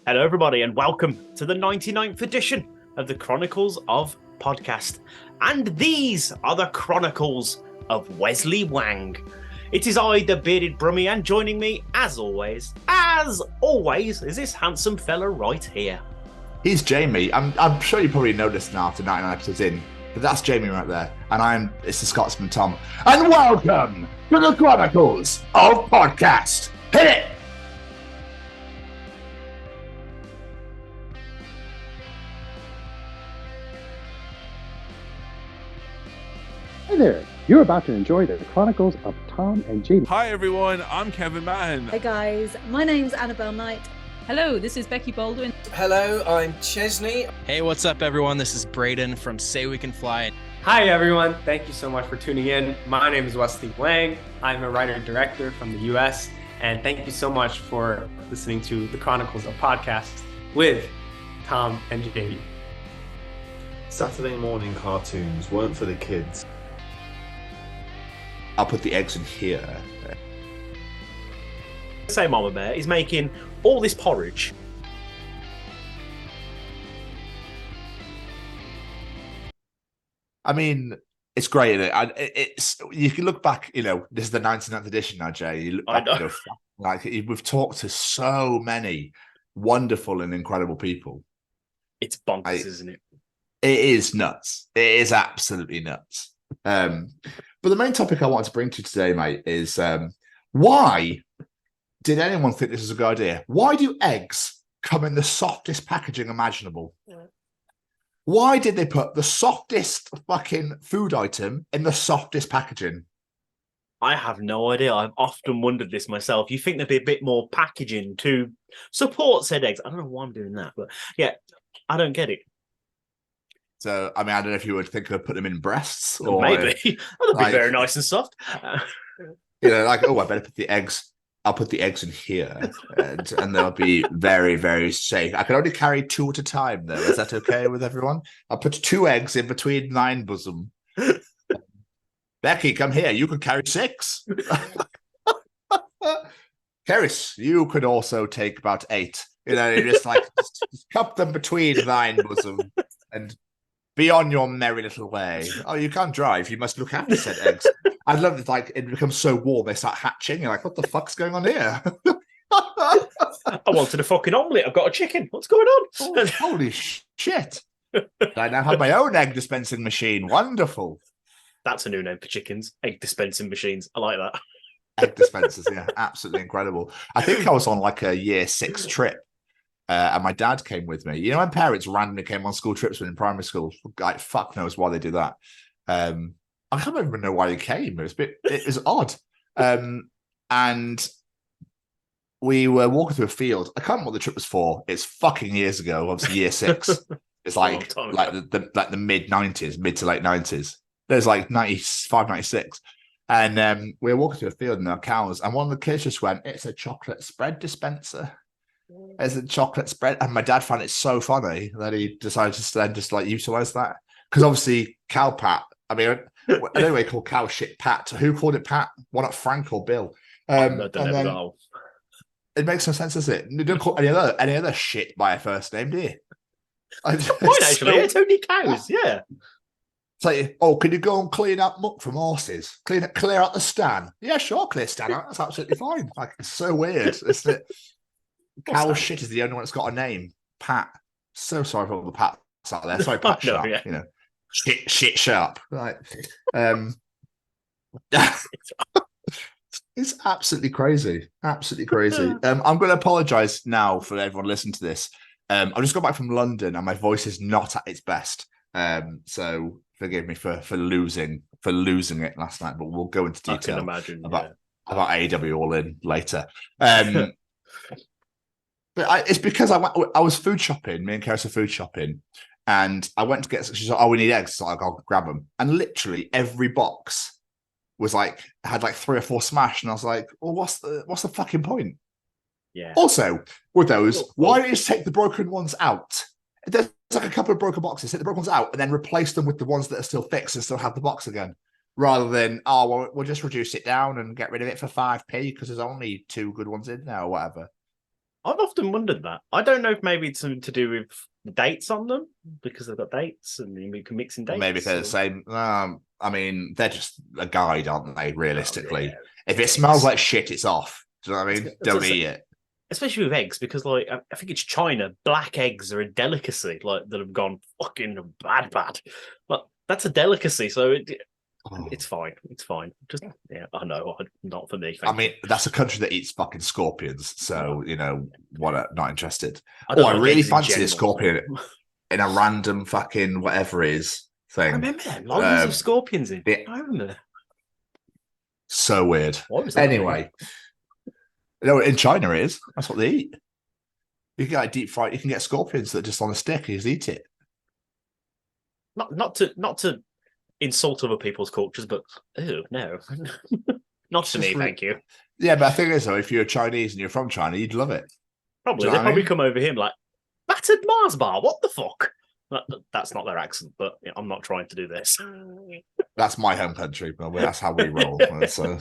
Hello, everybody, and welcome to the 99th edition of the Chronicles of Podcast. And these are the Chronicles of Wesley Wang. It is I, the bearded Brummie, and joining me, as always, is this handsome fella right here. He's Jamie. I'm sure you probably noticed now after 99 episodes in, but that's Jamie right there. And it's the Scotsman Tom. And welcome to the Chronicles of Podcast. Hit it! Hey there, you're about to enjoy the Chronicles of Tom and Jamie. Hi everyone, I'm Kevin Mahan. Hey guys, my name's Annabelle Knight. Hello, this is Becky Baldwin. Hello, I'm Chesney. Hey, what's up everyone? This is Braden from Say We Can Fly. Hi everyone, thank you so much for tuning in. My name is Wesley Wang. I'm a writer-director from the US, and thank you so much for listening to the Chronicles of Podcast with Tom and Jamie. Saturday morning cartoons weren't for the kids. I'll put the eggs in here. Say Mama Bear is making all this porridge. I mean, it's great, isn't it? It's you can look back. You know, this is the 99th edition now, Jay. You look back, we've talked to so many wonderful and incredible people. It's bonkers, isn't it? It is nuts. It is absolutely nuts. But the main topic I want to bring to you today, mate, is why did anyone think this was a good idea? Why do eggs come in the softest packaging imaginable? Yeah. Why did they put the softest fucking food item in the softest packaging? I have no idea. I've often wondered this myself. You think there'd be a bit more packaging to support said eggs. I don't know why I'm doing that, but yeah, I don't get it. So, I mean, I don't know if you would think of putting them in breasts or maybe. That'd be very nice and soft. You know, like, oh, I better put the eggs. I'll put the eggs in here, and they'll be very, very safe. I can only carry 2 at a time, though. Is that okay with everyone? I'll put 2 eggs in between 9 bosom. Becky, come here. You can carry 6. Keris, you could also take about 8. You know, you just cup them between 9 bosom and be on your merry little way. Oh, you can't drive. You must look after said eggs. I'd love it. Like, it becomes so warm, they start hatching. You're like, what the fuck's going on here? I wanted a fucking omelette. I've got a chicken. What's going on? Oh, holy shit. I now have my own egg dispensing machine. Wonderful. That's a new name for chickens. Egg dispensing machines. I like that. Egg dispensers, yeah. Absolutely incredible. I think I was on like a year 6 trip. And my dad came with me. You know, my parents randomly came on school trips when in primary school. Like, fuck knows why they do that. I can't even know why they came. It was odd. And we were walking through a field. I can't remember what the trip was for. It's fucking years ago. Obviously, year 6. It's like the mid 90s, mid to late 90s. There's like 95, 96. And we were walking through a field in our cows, and one of the kids just went, "It's a chocolate spread dispenser." As a chocolate spread, and my dad found it so funny that he decided to then just like utilize that, because obviously cow pat. I mean, anyway, called cow shit Pat. Who called it Pat? Why not Frank or Bill? And then it makes no sense, does it? You don't call any other shit by a first name, do you? Actually, it's only cows. Yeah. It's like, oh, can you go and clean up muck from horses? Clear out the stan. Yeah, sure, clear stan out. That's absolutely fine. Like, it's so weird, isn't it? Cow shit is the only one that's got a name. Pat. So sorry for all the Pats out there. Sorry, Pat Sharp. Yeah. You know, shit sharp. Right. It's absolutely crazy. Absolutely crazy. I'm going to apologise now for everyone listening to this. I've just got back from London and my voice is not at its best. So forgive me for losing it last night. But we'll go into detail about AEW All In later. But it's because I was food shopping. Me and Keris were food shopping, and I went to get. She's like, "Oh, we need eggs." So I'll grab them, and literally every box was had 3 or 4 smashed, and I was like, "Well, what's the fucking point?" Yeah. Also, with those, why don't you just take the broken ones out? There's like a couple of broken boxes. Take the broken ones out, and then replace them with the ones that are still fixed and still have the box again. Rather than, we'll just reduce it down and get rid of it for 5p because there's only 2 good ones in there or whatever. I've often wondered that. I don't know if maybe it's something to do with the dates on them because they've got dates and you can mix in dates. Maybe they're the same. I mean, they're just a guide, aren't they? Realistically, if it smells like shit, it's off. Do you know what I mean? Don't eat it. Especially with eggs, because like I think it's China. Black eggs are a delicacy, like that have gone fucking bad. But that's a delicacy, so it's fine. It's fine. Just I know, not for me. I mean, that's a country that eats fucking scorpions, so not interested. I really fancy a scorpion in a random fucking whatever it is thing. I remember them loads of scorpions in. I remember. So weird. Anyway. No, in China it is. That's what they eat. You can get deep fried. You can get scorpions that are just on a stick. You just eat it. Not to insult other people's cultures, but no, not to me. Thank you. Yeah, but I think is though, if you're Chinese and you're from China, you'd love it. Probably they'd probably come over here and like battered Mars bar. What the fuck? That's not their accent, but I'm not trying to do this. That's my home country, but that's how we roll. So.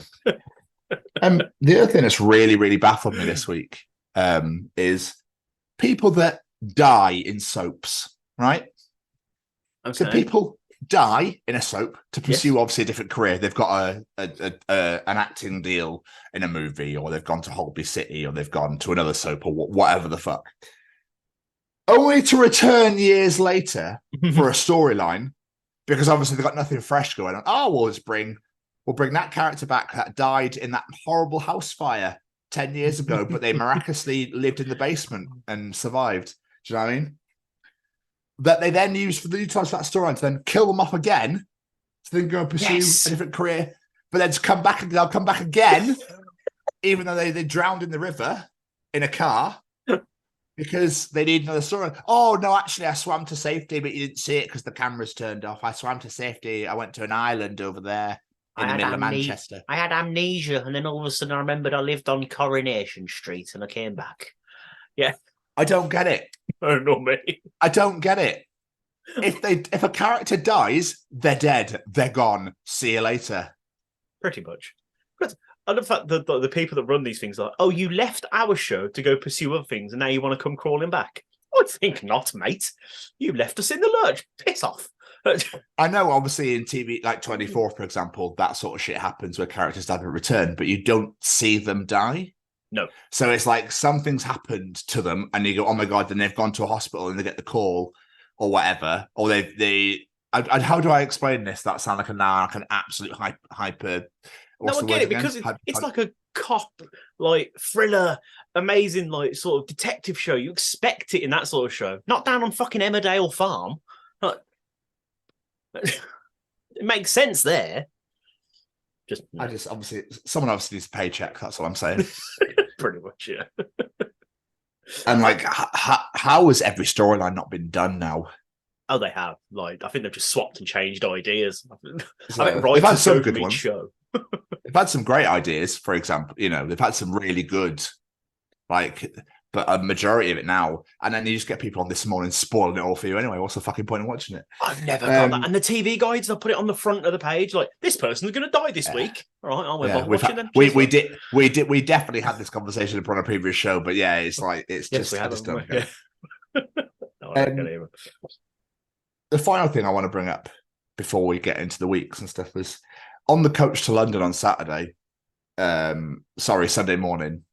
The other thing that's really, really baffled me this week is people that die in soaps, right? Okay. So people die in a soap to pursue obviously a different career. They've got an acting deal in a movie, or they've gone to Holby City, or they've gone to another soap, or whatever the fuck. Only to return years later for a storyline, because obviously they've got nothing fresh going on. Oh, we'll bring that character back that died in that horrible house fire 10 years ago, but they miraculously lived in the basement and survived. Do you know what I mean? That they then use for the new times for that storyline to then kill them off again, to then go and pursue a different career, but then to come back and they'll come back again, even though they drowned in the river in a car because they need another story. Oh, no, actually, I swam to safety, but you didn't see it because the camera's turned off. I swam to safety. I went to an island over there. In the middle of Manchester. I had amnesia, and then all of a sudden I remembered I lived on Coronation Street, and I came back. Yeah. I don't get it. Oh, no, mate. I don't get it. If a character dies, they're dead. They're gone. See you later. Pretty much. But the fact that the people that run these things are like, oh, you left our show to go pursue other things, and now you want to come crawling back. I think not, mate. You left us in the lurch. Piss off. I know, obviously, in TV, like 24, for example, that sort of shit happens where characters die and return, but you don't see them die. No. So it's like something's happened to them, and you go, "Oh my god!" Then they've gone to a hospital and they get the call, or whatever, or how do I explain this? That sound like an absolute hyper. No, I get it because it's like a cop, like thriller, amazing, like sort of detective show. You expect it in that sort of show, not down on fucking Emmerdale Farm. It makes sense there. Someone obviously needs a paycheck. That's what I'm saying. Pretty much, yeah. And like, how has every storyline not been done now? Oh, they have. Like, I think they've just swapped and changed ideas. So, they've had some good ones. They've had some great ideas. For example, they've had some really good, but a majority of it now, and then you just get people on this morning spoiling it all for you anyway. What's the fucking point of watching it? I've never done that. And the TV guides, they'll put it on the front of the page, like, this person's going to die this week. All right, I'll watching them. We definitely had this conversation on a previous show, but yeah, it's like it's just I just don't get it. The final thing I want to bring up before we get into the weeks and stuff was on the coach to London on Saturday. Sunday morning.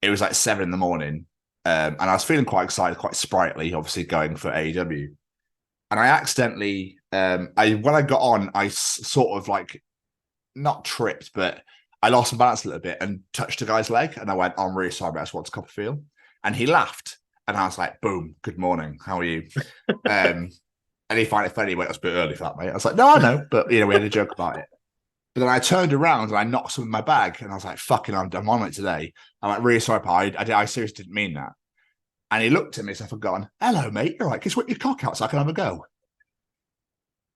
It was like 7 a.m. And I was feeling quite excited, quite sprightly, obviously going for AEW. And I accidentally, when I got on, I sort of like, not tripped, but I lost my balance a little bit and touched a guy's leg. And I went, I'm really sorry, but I just want to Copperfield. And he laughed. And I was like, boom, good morning. How are you? And he found it funny. He went, it was a bit early for that, mate. I was like, no, I know. But, we had a joke about it. But then I turned around and I knocked some in my bag. And I was like, fucking, I'm on it today. I'm like, really sorry, pal. I seriously didn't mean that. And he looked at me as if I'd gone, hello, mate. You're right. Just whip your cock out so I can have a go.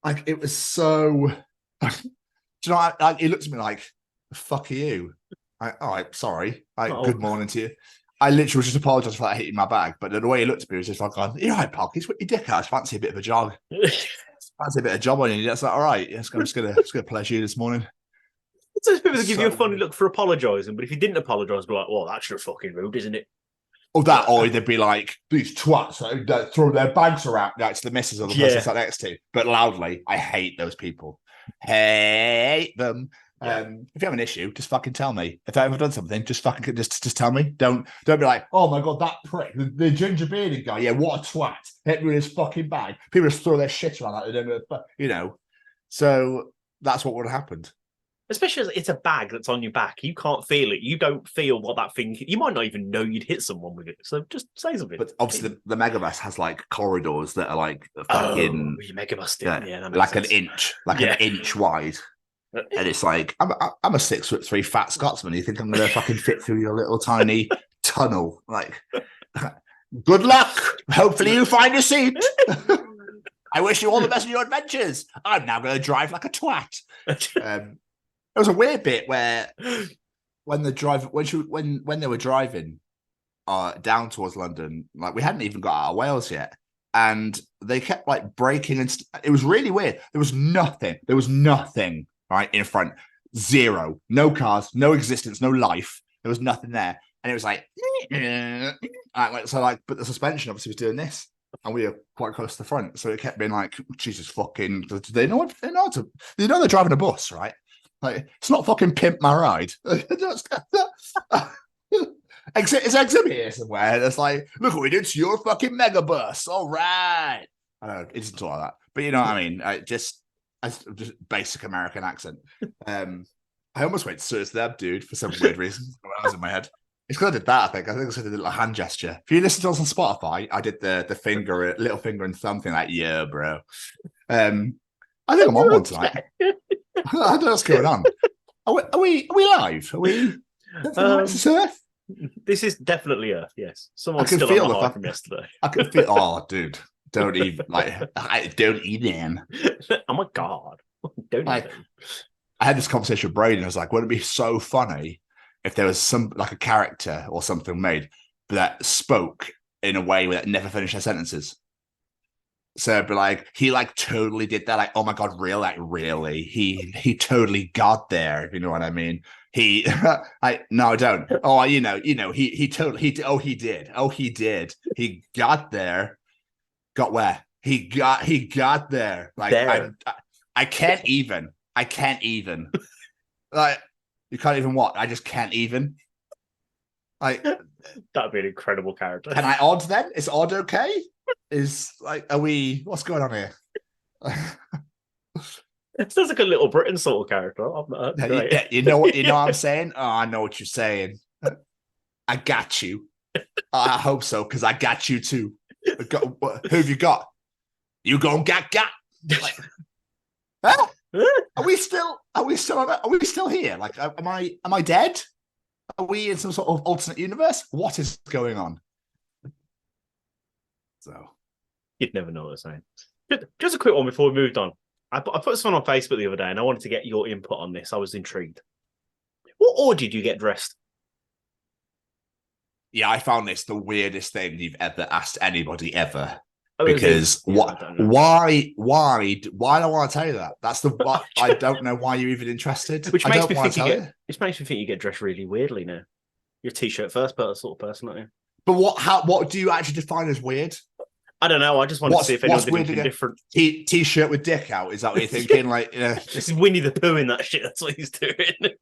Like, it was so... Do you know, he looked at me like, the fuck are you? All right, sorry. Good morning to you. I literally just apologised for that hitting my bag. But the way he looked at me was just like, you're right, pal. Just whip your dick out. I just fancy a bit of a jog. Fancy a bit of job on you. That's like, all right. Yeah, I'm just gonna pleasure you this morning. It's those people that give you a funny look for apologising, but if you didn't apologise, be like, well, that's just fucking rude, isn't it? Or that, or they'd be like, these twats that throw their bags around to the missus or the person sat next to, but loudly. I hate those people. Hate them. If you have an issue, just fucking tell me. If I've ever done something, just fucking just tell me. Don't be like, oh my god, that prick, the ginger bearded guy. Yeah, what a twat! Hit me with his fucking bag. People just throw their shit around like they don't know, you know. So that's what would have happened. Especially as it's a bag that's on your back. You can't feel it. You don't feel what that thing. You might not even know you'd hit someone with it. So just say something. But obviously, the megabus has like corridors that are like fucking megabus, like an inch wide. And it's like, I'm a 6'3" fat Scotsman. You think I'm going to fucking fit through your little tiny tunnel? Like, good luck. Hopefully you find a seat. I wish you all the best in your adventures. I'm now going to drive like a twat. There was a weird bit where when they were driving down towards London, like we hadn't even got out of Wales yet. And they kept like braking and it was really weird. There was nothing. Right in front, zero, no cars, no existence, no life. There was nothing there, and it was like, but the suspension obviously was doing this, and we were quite close to the front, so it kept being like, Jesus fucking, do they know what they know? They know they're driving a bus, right? Like it's not fucking pimp my ride. It's exhibit here somewhere. It's like, look what we did to your fucking mega bus. All right, I don't know, it doesn't talk like that, but you know what I mean. Just basic American accent. I almost went to them, dude, for some weird reason when I was in my head. It's because I did that, I think. I did a little hand gesture. If you listen to us on Spotify, I did the finger, little finger and thumb thing, like, yeah, bro. I think I'm on one tonight. I don't know what's going on. Are we live? Are we? This is definitely Earth, yes. Someone's still on the high from yesterday. I can feel, oh, dude. Don't even I don't even. Oh my god! Don't even. I had this conversation with Brady, and I was like, "Wouldn't it be so funny if there was some like a character or something made that spoke in a way that never finished their sentences?" So, but like he like totally did that. Like, oh my god, real, like really, he totally got there. If you know what I mean. He, no, I don't. Oh, he totally. He did. He got there. Got where? He got there. Like there. I can't even. Like you can't even what? I just can't even. Like that'd be an incredible character. Can I odd then? Is odd okay? Is like, are we? What's going on here? It sounds like a Little Britain sort of character. Yeah, you know what? You know what I'm saying? Oh, I know what you're saying. I got you. I hope so because I got you too. Who have you got? You gonna got? Like, huh? Are we still here? Like, am I dead? Are we in some sort of alternate universe? What is going on? So you'd never know what I'm saying. Just a quick one before we moved on. I put this one on Facebook the other day, and I wanted to get your input on this. I was intrigued. What order did you get dressed? Yeah, I found this the weirdest thing you've ever asked anybody ever. Because why do I want to tell you that? That's the I don't know why you're even interested. Which makes me think you get dressed really weirdly now. You're a t-shirt first sort of person, aren't you? But what do you actually define as weird? I don't know. I just wanted to see if anyone did anything different. T-shirt with dick out. Is that what you're thinking? Like, this is Winnie the Pooh in that shit. That's what he's doing.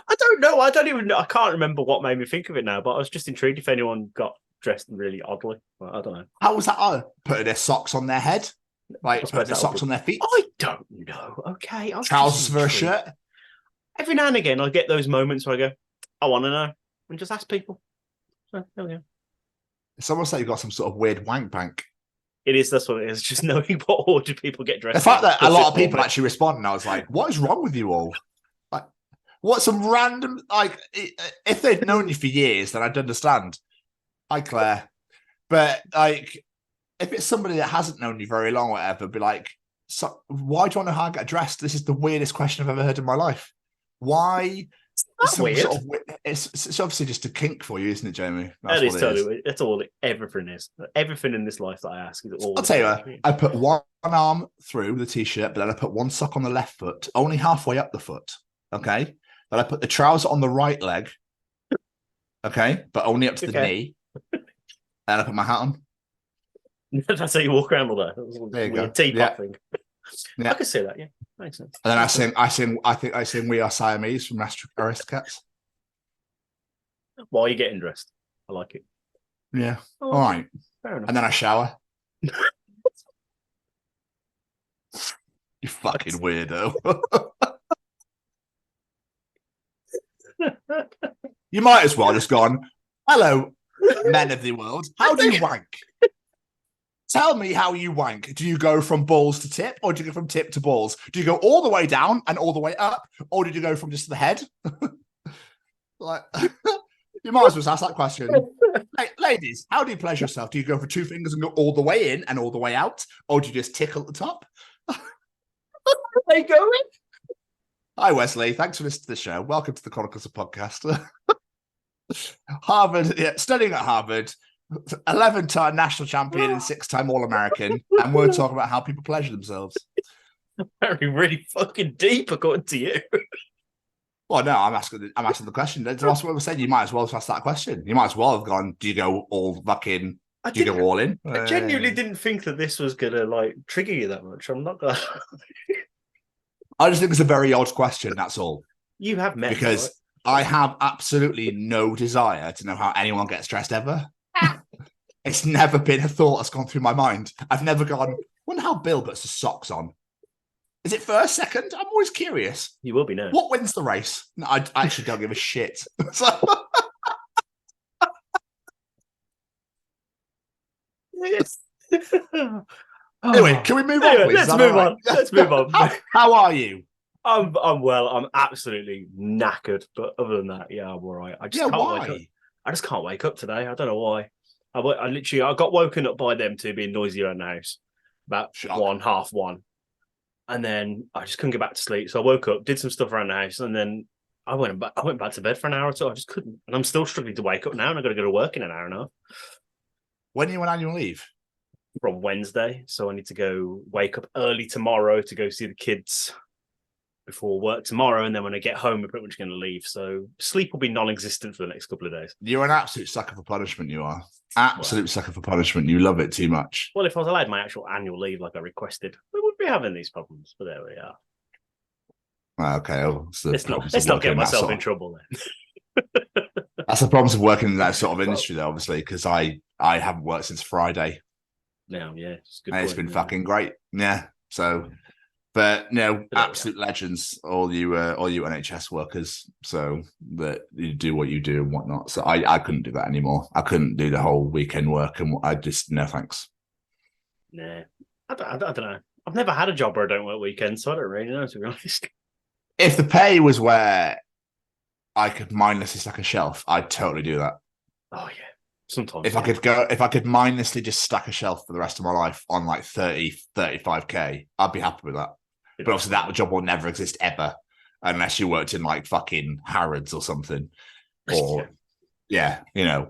I don't know. I don't even know. I can't remember what made me think of it now, but I was just intrigued if anyone got dressed really oddly. Well, I don't know. How was that? Putting their socks on their head? Like, putting their socks on their feet? I don't know. Okay. Trousers for a shirt? Every now and again, I get those moments where I go, I want to know, and just ask people. So, there we go. It's almost like you've got some sort of weird wank bank. It is. That's what it is. Just knowing what order people get dressed. The fact that a lot of people actually respond, and I was like, what is wrong with you all? Like, what some random, like, if they'd known you for years, then I'd understand. Hi, Claire. But, like, if it's somebody that hasn't known you very long or whatever, be like, so, why do you want to know how I get dressed? This is the weirdest question I've ever heard in my life. Why? That's weird. It's obviously just a kink for you, isn't it, Jamie? That is totally. That's all. Everything is. Everything in this life that I ask is all. I'll tell you what. I put one arm through the t-shirt, but then I put one sock on the left foot, only halfway up the foot. Okay. Then I put the trouser on the right leg, Okay, but only up to the knee. And I put my hat on. That's how you walk around all that. There you weird go. teapot thing. Yeah. I can see that. Yeah, makes sense. And then I think I sing "We Are Siamese" from Aristocats. While you're getting dressed, I like it. Yeah. All right. Fair enough. And then I shower. You fucking weirdo. You might as well just gone, hello, men of the world. How do you wank? Tell me how you wank. Do you go from balls to tip, or do you go from tip to balls? Do you go all the way down and all the way up, or did you go from just the head? Like, you might as well ask that question. Hey, ladies, how do you pleasure yourself? Do you go for 2 fingers and go all the way in and all the way out, or do you just tickle at the top? They going? Hi, Wesley. Thanks for listening to the show. Welcome to the Chronicles of Podcast. Harvard, studying at Harvard, 11-time national champion and 6-time All-American, and we're talking about how people pleasure themselves. Very, really fucking deep, according to you. Well, no, I'm asking the question. That's what we're saying. You might as well have asked that question. You might as well have gone, do you go all fucking, do you go all in? I genuinely didn't think that this was going to, like, trigger you that much. I'm not going to... I just think it's a very odd question, that's all. You have met because right? I have absolutely no desire to know how anyone gets dressed ever. It's never been a thought that's gone through my mind. I've never gone, wonder how Bill puts his socks on. Is it first, second? I'm always curious. You will be now. What wins the race? No, I actually don't give a shit. Anyway, can we move on, please? Let's move on. Let's move on. How are you? I'm well. I'm absolutely knackered, but other than that, yeah, I'm all right. I just can't wake up. I just can't wake up today. I don't know why. I got woken up by them two being noisy around the house about 1:30, and then I just couldn't get back to sleep. So I woke up, did some stuff around the house, and then I went back to bed for an hour or so. I just couldn't, and I'm still struggling to wake up now. And I've got to go to work in an hour and a half. When are you on annual leave? From Wednesday, so I need to go wake up early tomorrow to go see the kids before work tomorrow, and then when I get home, we're pretty much going to leave. So sleep will be non-existent for the next couple of days. You're an absolute sucker for punishment. You are absolute sucker for punishment. You love it too much. Well, if I was allowed my actual annual leave like I requested, we wouldn't be having these problems. But there we are. Okay, let's not get myself in trouble then. That's the problems of working in that sort of industry, though, obviously, because I haven't worked since Friday. No, yeah, it's been fucking great. Yeah, so, but no, absolute legends, all you NHS workers. So that you do what you do and whatnot. So I couldn't do that anymore. I couldn't do the whole weekend work, and I just no thanks. Nah, I don't know. I've never had a job where I don't work weekends, so I don't really know, to be honest. If the pay was where I could mindlessly stack a shelf, I'd totally do that. Oh yeah. Sometimes if I could mindlessly just stack a shelf for the rest of my life on like 30, 35k, I'd be happy with that. But obviously that job will never exist ever unless you worked in like fucking Harrods or something. Or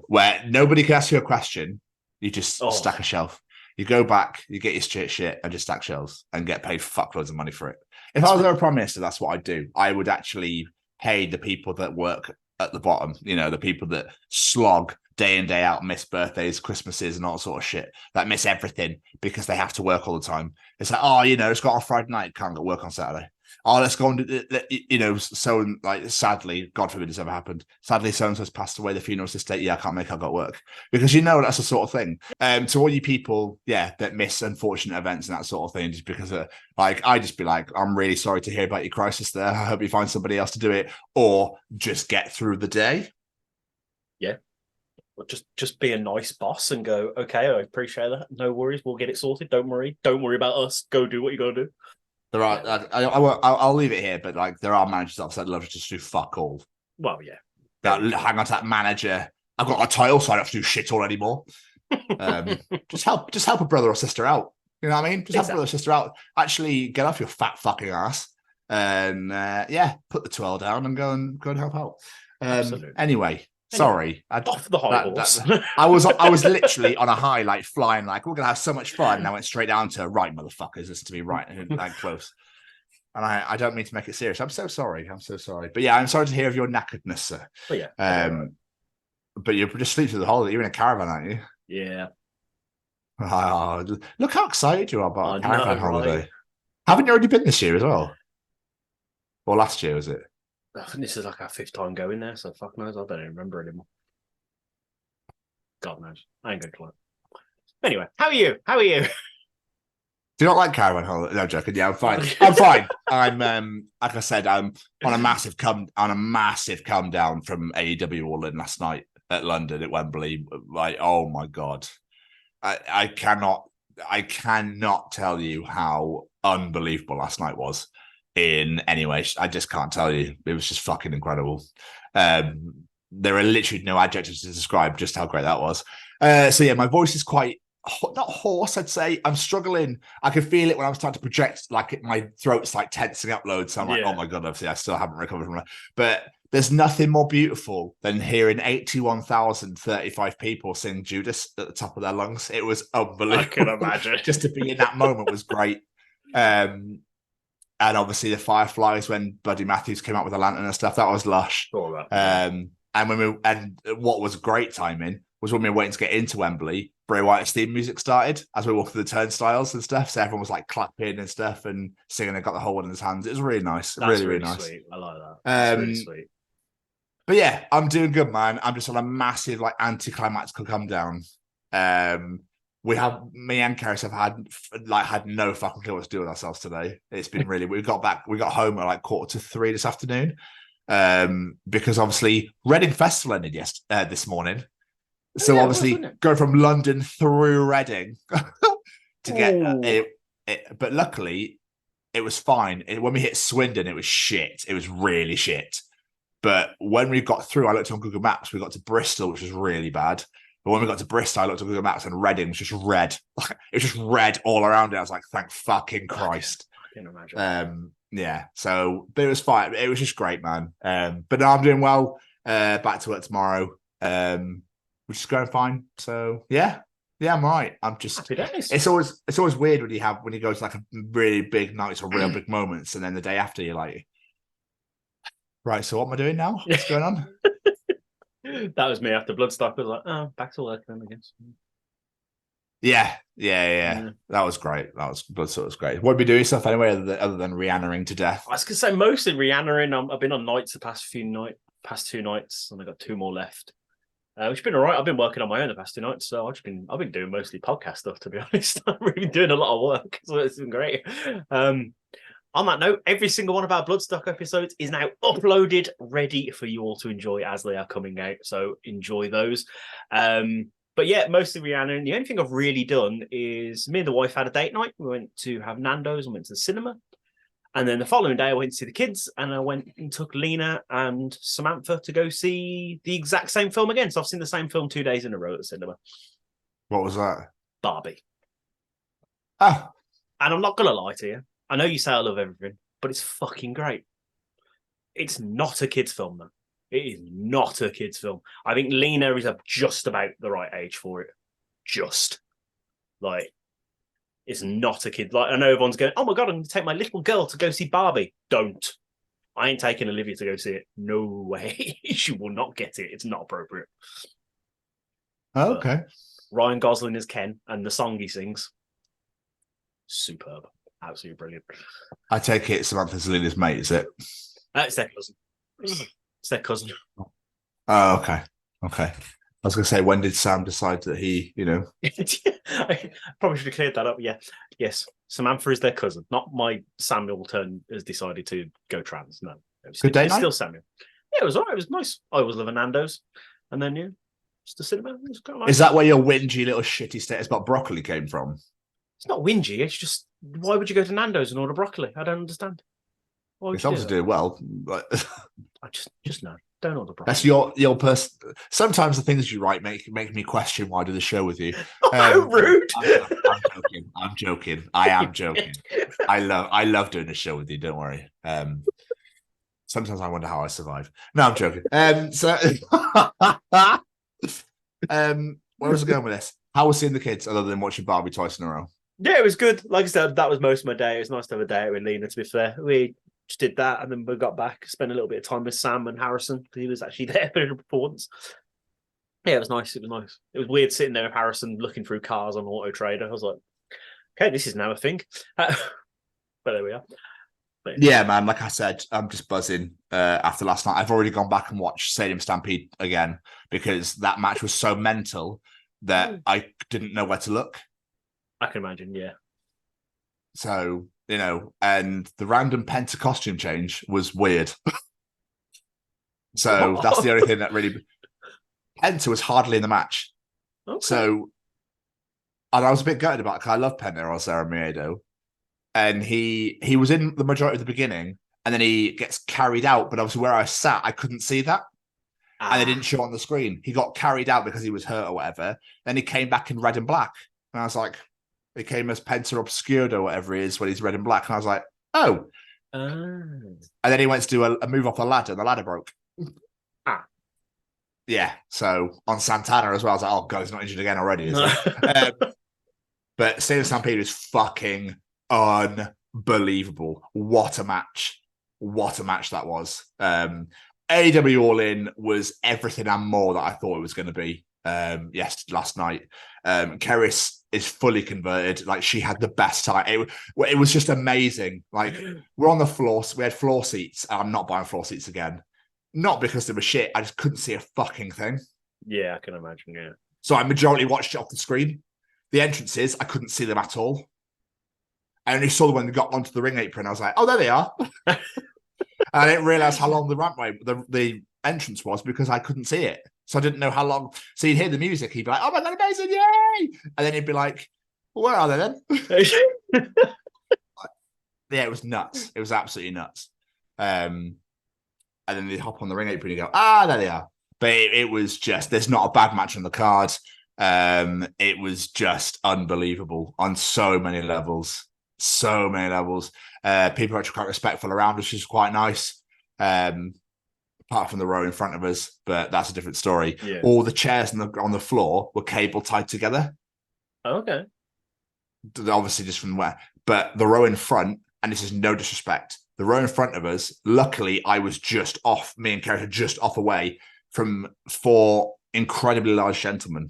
where nobody can ask you a question. You just stack a shelf. You go back, you get your shit and just stack shelves and get paid fuckloads of money for it. If I was ever Prime Minister, that's what I'd do. I would actually pay the people that work at the bottom, the people that slog day in, day out, miss birthdays, Christmases, and all sort of shit, that miss everything because they have to work all the time. It's like, it's got on Friday night, can't go work on Saturday. Oh, let's go and so like, sadly, God forbid this ever happened. Sadly, so-and-so's passed away, the funeral's this date. Yeah, I can't make, I've got work. Because that's the sort of thing. To all you people, that miss unfortunate events and that sort of thing, just because I just be like, I'm really sorry to hear about your crisis there. I hope you find somebody else to do it, or just get through the day. Yeah. Just be a nice boss and go, okay, I appreciate that. No worries, we'll get it sorted. Don't worry about us. Go do what you got to do. There are, I'll leave it here, but like there are managers that I'd love to just do fuck all. Well, yeah. Hang on to that manager. I've got a title, so I don't have to do shit all anymore. Just help a brother or sister out. You know what I mean? Just help a brother or sister out. Actually, get off your fat fucking ass and put the twirl down and go and help out. Anyway. Sorry, off the high horse. I was literally on a high, like flying, like we're gonna have so much fun. And I went straight down to right, motherfuckers. Listen to me, right, and like close. And I don't mean to make it serious. I'm so sorry. But yeah, I'm sorry to hear of your knackeredness, sir. But yeah. But you're just sleep through the holiday. You're in a caravan, aren't you? Yeah. Oh, look how excited you are about a caravan know, holiday. right? Haven't you already been this year as well? Or last year, was it? I think this is like our 5th time going there, so fuck knows. I don't even remember anymore. God knows. I ain't good clue. Anyway, how are you? How are you? Do you not like caravan holiday? No, I'm joking. Yeah, I'm fine. I'm fine. I'm like I said, I'm on a massive come down from AEW All In last night at London at Wembley. Like, oh my god, I cannot tell you how unbelievable last night was in any way. I just can't tell you. It was just fucking incredible. There are literally no adjectives to describe just how great that was. So yeah, my voice is quite not hoarse, I'd say. I'm struggling. I can feel it when I'm starting to project, like my throat's like tensing up loads. So I'm like, oh my God, obviously I still haven't recovered from that. But there's nothing more beautiful than hearing 81,035 people sing Judas at the top of their lungs. It was unbelievable. I can imagine. Just to be in that moment was great. And obviously the Fireflies when Buddy Matthews came out with a lantern and stuff, that was lush. And what was great timing was when we were waiting to get into Wembley, Bray Wyatt's theme music started as we walked through the turnstiles and stuff. So everyone was like clapping and stuff and singing and got the whole one in his hands. It was really nice. That's really nice. Sweet. I like that. That's really sweet. But yeah, I'm doing good, man. I'm just on a massive like anticlimactical come down. Me and Karis have had no fucking clue what to do with ourselves today. It's been really. We got home at like 2:45 this afternoon, because obviously Reading Festival ended this morning. So obviously go from London through Reading to get it. But luckily, it was fine. When we hit Swindon, it was shit. It was really shit. But when we got through, I looked on Google Maps. We got to Bristol, which was really bad. But when we got to Bristol, I looked at Google Maps and Reading was just red. It was just red all around it. I was like, thank fucking Christ. I can imagine. Yeah. So, but it was fine. It was just great, man. But no, I'm doing well. Back to work tomorrow. Which is going fine. So yeah, I'm all right. I'm just. Happy days. It's always weird when you go to like a really big nights or real big moments, and then the day after you're like, right. So what am I doing now? What's going on? That was me after Bloodstock. I was like, oh, back to work then, I guess. Yeah. That was great. Bloodstock was great. What did we do stuff anyway other than Rihannaing to death? I was gonna say mostly Rihannaing. I've been on nights the past 2 nights, and I got 2 more left. Which has been all right. I've been working on my own the past 2 nights, so I've been doing mostly podcast stuff, to be honest. I've really been doing a lot of work, so it's been great. On that note, every single one of our Bloodstock episodes is now uploaded, ready for you all to enjoy as they are coming out. So enjoy those. But yeah, mostly Rihanna. And the only thing I've really done is me and the wife had a date night. We went to have Nando's and went to the cinema. And then the following day, I went to see the kids, and I went and took Lena and Samantha to go see the exact same film again. So I've seen the same film 2 days in a row at the cinema. What was that? Barbie. Oh. And I'm not going to lie to you. I know you say I love everything, but it's fucking great. It's not a kid's film, though. It is not a kid's film. I think Lena is just about the right age for it. Just. Like, it's not a kid. Like, I know everyone's going, oh my God, I'm going to take my little girl to go see Barbie. Don't. I ain't taking Olivia to go see it. No way. She will not get it. It's not appropriate. Oh, okay. Ryan Gosling is Ken, and the song he sings, superb. Absolutely brilliant. I take it Samantha's Lena's mate, is it? It's their cousin. It's their cousin. Oh, okay. I was going to say, when did Sam decide that he, I probably should have cleared that up. Yeah. Yes. Samantha is their cousin. Not my Samuel has decided to go trans. No. Good day night? Still Samuel. Yeah, it was all right. It was nice. I always love a Nando's. And then, just the cinema. It was quite nice. Is that where your whingy little shitty status about broccoli came from? It's not whingy. It's just, why would you go to Nando's and order broccoli? I don't understand. It's obviously doing well. But I just no. Don't order broccoli. That's your person. Sometimes the things you write make me question why I do the show with you. How rude! I'm joking. I am joking. I love doing the show with you. Don't worry. Sometimes I wonder how I survive. No, I'm joking. Where was I going with this? How was seeing the kids other than watching Barbie twice in a row? Yeah, it was good. Like I said, that was most of my day. It was nice to have a day with Lena, to be fair. We just did that, and then we got back, spent a little bit of time with Sam and Harrison, because he was actually there for once. Yeah, it was nice. It was nice. It was weird sitting there with Harrison looking through cars on Auto Trader. I was like, okay, this is now a thing. But there we are. Yeah, man. Like I said, I'm just buzzing after last night. I've already gone back and watched Stadium Stampede again because that match was so mental that I didn't know where to look. I can imagine, yeah. So, and the random Penta costume change was weird. So that's the only thing that really... Penta was hardly in the match. Okay. So, and I was a bit gutted about it because I love Penta or Sarah Miedo. And he was in the majority of the beginning, and then he gets carried out. But obviously where I sat, I couldn't see that. And they didn't show on the screen. He got carried out because he was hurt or whatever. Then he came back in red and black. And I was like, he came as Penta Obscured or whatever he is when he's red and black. And I was like, oh. And then he went to do a move off the ladder, and the ladder broke. Yeah, so on Santana as well, I was like, oh, God, he's not injured again already, is he? But Stadium Stampede is fucking unbelievable. What a match. What a match that was. AEW All In was everything and more that I thought it was going to be last night. Keris is fully converted. Like, she had the best time. It was just amazing. Like, we're on the floor. We had floor seats. I'm not buying floor seats again. Not because they were shit. I just couldn't see a fucking thing. Yeah, I can imagine, yeah. So I majority watched it off the screen. The entrances, I couldn't see them at all. I only saw them when they got onto the ring apron. I was like, oh, there they are. I didn't realise how long the rampway, the entrance was because I couldn't see it. So I didn't know how long. So you'd hear the music. He'd be like, oh my God, amazing, yay! And then he'd be like, well, where are they then? Yeah, it was nuts. It was absolutely nuts. And then they hop on the ring apron and you go, there they are. But it was just, there's not a bad match on the card. It was just unbelievable on so many levels. So many levels. People are actually quite respectful around us, which is quite nice. Apart from the row in front of us, but that's a different story. Yeah. All the chairs on the floor were cable tied together. Okay. Obviously just from where. But the row in front, and this is no disrespect, the row in front of us, luckily, I was just off, me and Kerry just off away from 4 incredibly large gentlemen.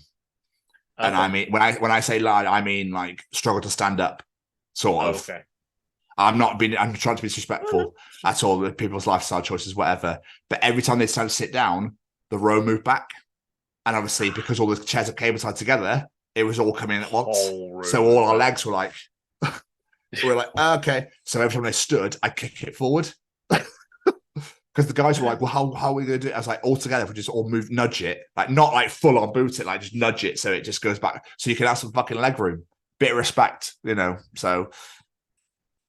Okay. And I mean, when I say large, I mean like struggle to stand up, sort of. Okay. I'm trying to be disrespectful at all with people's lifestyle choices, whatever. But every time they started to sit down, the row moved back. And obviously, because all the chairs are cable tied together, it was all coming in at once. So all our legs were like, we're like, okay. So every time they stood, I kick it forward. Because the guys were like, well, how are we going to do it? I was like, all together, if we just all nudge it. Like, not like full on boot it, like just nudge it so it just goes back. So you can have some fucking leg room. Bit of respect, so...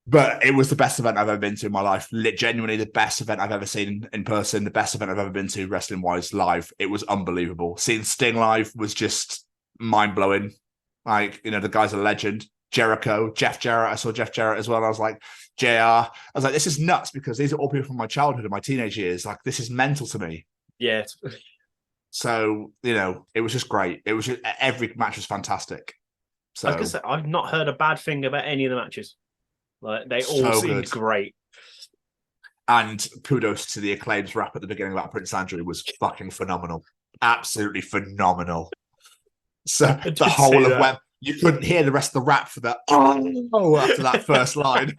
But it was the best event I've ever been to in my life. Genuinely the best event I've ever seen in person, the best event I've ever been to wrestling-wise live. It was unbelievable. Seeing Sting live was just mind-blowing. Like, the guy's a legend. Jericho, Jeff Jarrett. I saw Jeff Jarrett as well. I was like, JR. I was like, this is nuts because these are all people from my childhood and my teenage years. Like, this is mental to me. Yeah. So, it was just great. It was just, every match was fantastic. So I was gonna say, I've not heard a bad thing about any of the matches. Like, they all seemed great. And kudos to the Acclaim's rap at the beginning about Prince Andrew was fucking phenomenal. Absolutely phenomenal. So the whole of when you couldn't hear the rest of the rap for that after that first line.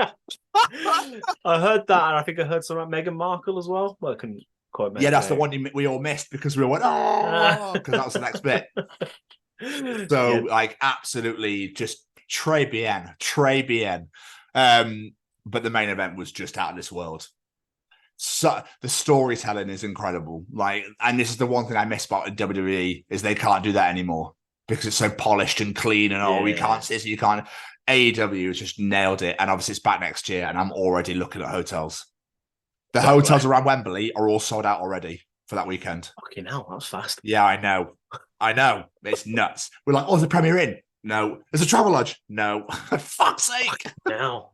I heard that, and I think I heard some about Meghan Markle as well. Well, I couldn't quite make that's the one we all missed because we all went, because that was the next bit. So, like, absolutely just très bien. But the main event was just out of this world. So the storytelling is incredible. Like, and this is the one thing I miss about WWE is they can't do that anymore because it's so polished and clean and we can't see this, you can't. AEW just nailed it, and obviously it's back next year, and I'm already looking at hotels. The hotels around Wembley are all sold out already for that weekend. Fucking hell, that was fast. Yeah, I know. It's nuts. We're like, the Premier Inn? No. There's a travel lodge? No. For fuck's sake. No.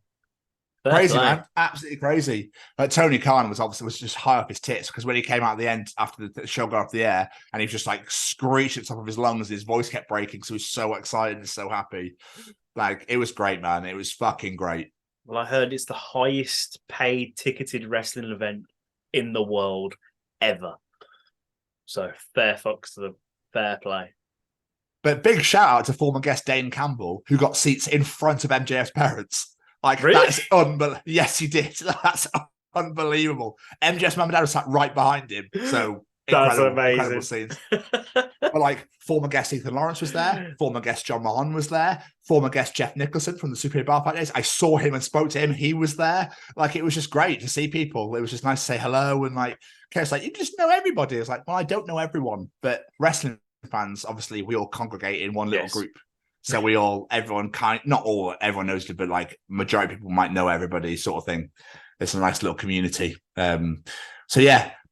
Crazy, man. Absolutely crazy. Tony Khan was just high up his tits because when he came out at the end after the show got off the air and he was just like screeched at the top of his lungs, his voice kept breaking. So he was so excited and so happy. Like, it was great, man. It was fucking great. Well, I heard it's the highest paid ticketed wrestling event in the world ever. So fair fucks to Fair play. But big shout out to former guest Dane Campbell, who got seats in front of MJF's parents. Like, Really? that's unbelievable. Yes, he did. That's unbelievable. MJF's mum and dad was sat right behind him. So That's incredible amazing. scenes. But like, former guest Ethan Lawrence was there. Former guest John Mahon was there. Former guest Jeff Nicholson from the Superior Bar Fight days. I saw him and spoke to him. He was there. Like, it was just great to see people. It was just nice to say hello. And like, it's like, you just know everybody. It's like, well, I don't know everyone, but wrestling fans, obviously, we all congregate in one little group. So everyone knows it, but like majority of people might know everybody, sort of thing. It's a nice little community. The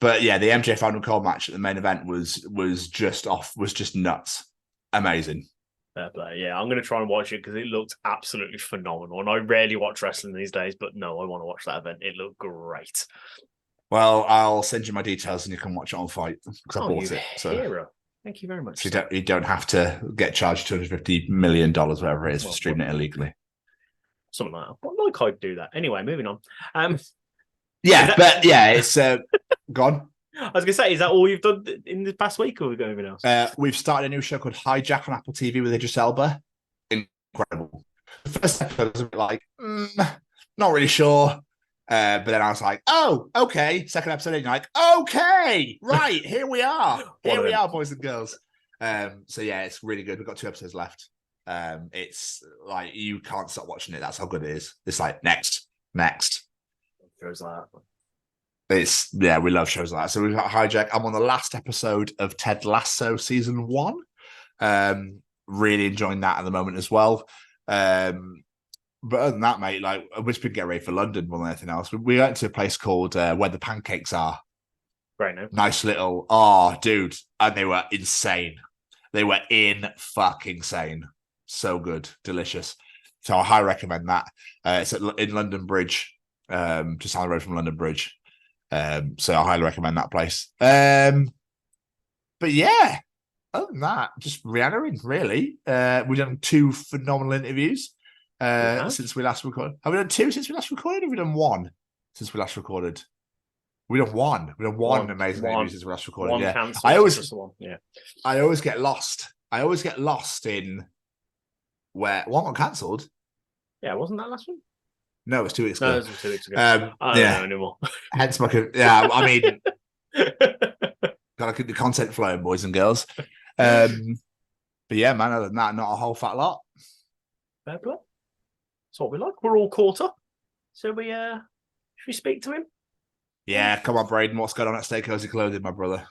MJ Final Call match at the main event was just nuts. Amazing. Fair play. Yeah, I'm going to try and watch it because it looked absolutely phenomenal. And I rarely watch wrestling these days, but no, I want to watch that event. It looked great. Well, I'll send you my details and you can watch it on Fight because I bought it. So. Hero. Thank you very much. So you don't have to get charged $250 million, whatever it is, for streaming it illegally. Something like that. Well, like I'd do that. Anyway, moving on. It's gone. I was going to say, is that all you've done in the past week, or have we got anything else? We've started a new show called Hijack on Apple TV with Idris Elba. Incredible. The first episode was a bit like, not really sure. But then I was like, oh, okay. Second episode, and you're like, okay, right, here we are. Here we are, boys and girls. It's really good. We've got 2 episodes left. It's like, you can't stop watching it. That's how good it is. It's like, next. Shows like that. We love shows like that. So we've got Hijack. I'm on the last episode of Ted Lasso season 1. Really enjoying that at the moment as well. But other than that, mate, like, I wish we'd get ready for London more than anything else. We went to a place called Where the Pancakes Are. Right now. Nice little, dude. And they were insane. They were fucking insane. So good. Delicious. So I highly recommend that. It's in London Bridge, just down the road from London Bridge. So I highly recommend that place. But yeah, other than that, just Rhiannon, really. We've done 2 phenomenal interviews. Since we last recorded. Have we done 2 since we last recorded, or have we done 1 since we last recorded? We've done 1. We've done one amazing interview since we last recorded. One yeah. cancelled, I always get lost. I always get lost in where one got cancelled. Yeah, wasn't that last one? No, it was 2 weeks ago. No, it was 2 weeks ago. I don't know anymore. Hence my I mean, gotta keep the content flowing, boys and girls. But yeah, man, other than that, not a whole fat lot. Fair play. That's what we like. We're all caught up. So should we speak to him? Yeah, come on, Braden. What's going on at Stay Cozy Clothing, my brother?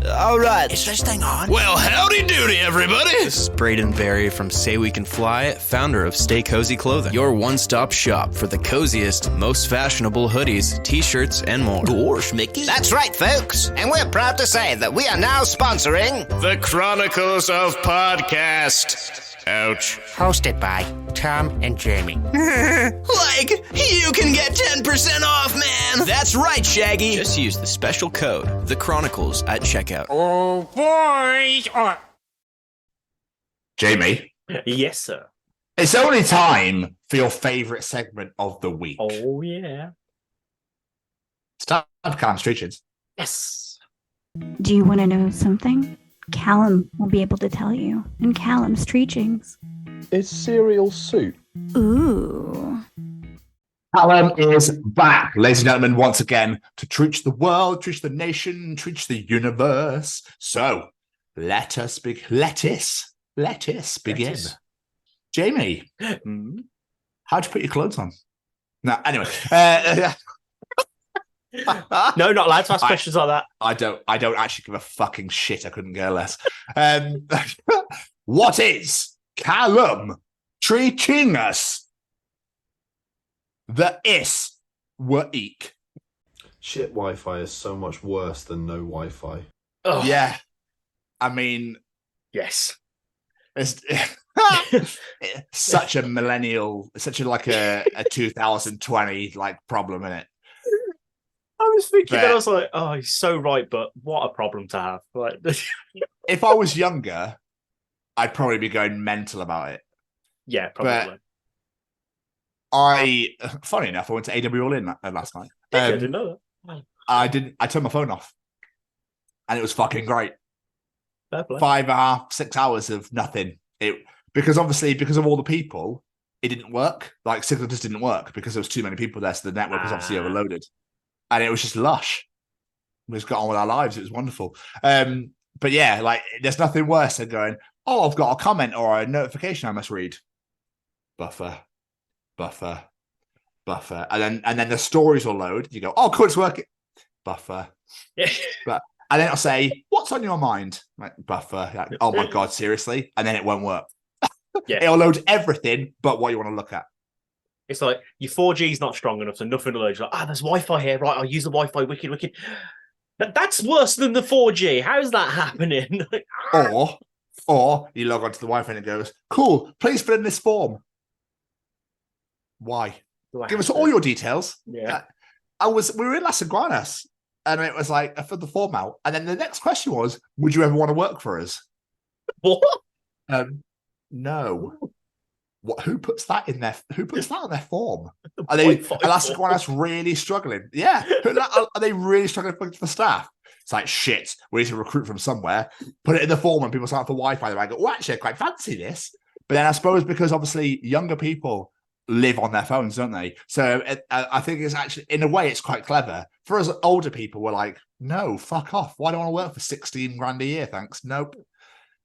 All right. Is this thing on? Well, howdy doody, everybody. This is Braden Berry from Say We Can Fly, founder of Stay Cozy Clothing, your one-stop shop for the coziest, most fashionable hoodies, t-shirts, and more. Gosh, Mickey. That's right, folks. And we're proud to say that we are now sponsoring the Chronicles of Podcast. Ouch. Hosted by Tom and Jamie. Like, you can get 10% off, man! That's right, Shaggy! Just use the special code, The Chronicles, at checkout. Oh, boy! Jamie? Yes, sir. It's only time for your favourite segment of the week. Oh, yeah. Start with Callum's Treachings. Yes. Do you want to know something? Callum will be able to tell you in Callum's Treachings. Is cereal soup? Ooh. Callum is back, ladies and gentlemen, once again, to treach the world, treach the nation, treach the universe. So, let us begin. Jamie, how'd you put your clothes on? No, anyway. No, not allowed to ask questions like that. I don't actually give a fucking shit. I couldn't care less. What is Callum treating us? The is were eek. Shit Wi-Fi is so much worse than no Wi-Fi. Oh. Yeah. I mean, yes. It's such a millennial, such a like a 2020 like problem, isn't it? I was thinking that I was like, oh, he's so right, but what a problem to have. Like, if I was younger, I'd probably be going mental about it. Yeah, probably. But funny enough, I went to AW All In last night. I didn't know that. I turned my phone off, and it was fucking great. 5.5, 6 hours of nothing. Because of all the people, it didn't work. Like Signal just didn't work because there was too many people there, so the network was obviously overloaded, and it was just lush. We just got on with our lives. It was wonderful. But yeah, like there's nothing worse than going, oh, I've got a comment or a notification I must read. Buffer, and then the stories will load. You go, oh, cool, it's working. Buffer, and then it'll say, what's on your mind? Like, buffer. Like, oh my god, seriously? And then it won't work. It'll load everything but what you want to look at. It's like your 4G is not strong enough, so nothing will load. You're like, there's Wi-Fi here, right? I'll use the Wi-Fi. Wicked. That's worse than the 4G. How's that happening? Or you log onto the Wi-Fi and it goes, cool, please fill in this form. Why? Give us all your details. Yeah. We were in Las Iguanas, and it was like, I filled the form out. And then the next question was, would you ever want to work for us? What? No. What? Who puts that in there? Who puts that on their form? Are Las Iguanas really struggling? Yeah. Are they really struggling for staff? It's like, shit, we need to recruit from somewhere. Put it in the form when people sign up for Wi-Fi. They might go, oh, actually, I quite fancy this. But then I suppose because obviously younger people live on their phones, don't they? So I think it's actually, in a way, it's quite clever. For us older people, we're like, no, fuck off. Why do I want to work for 16 grand a year? Thanks. Nope.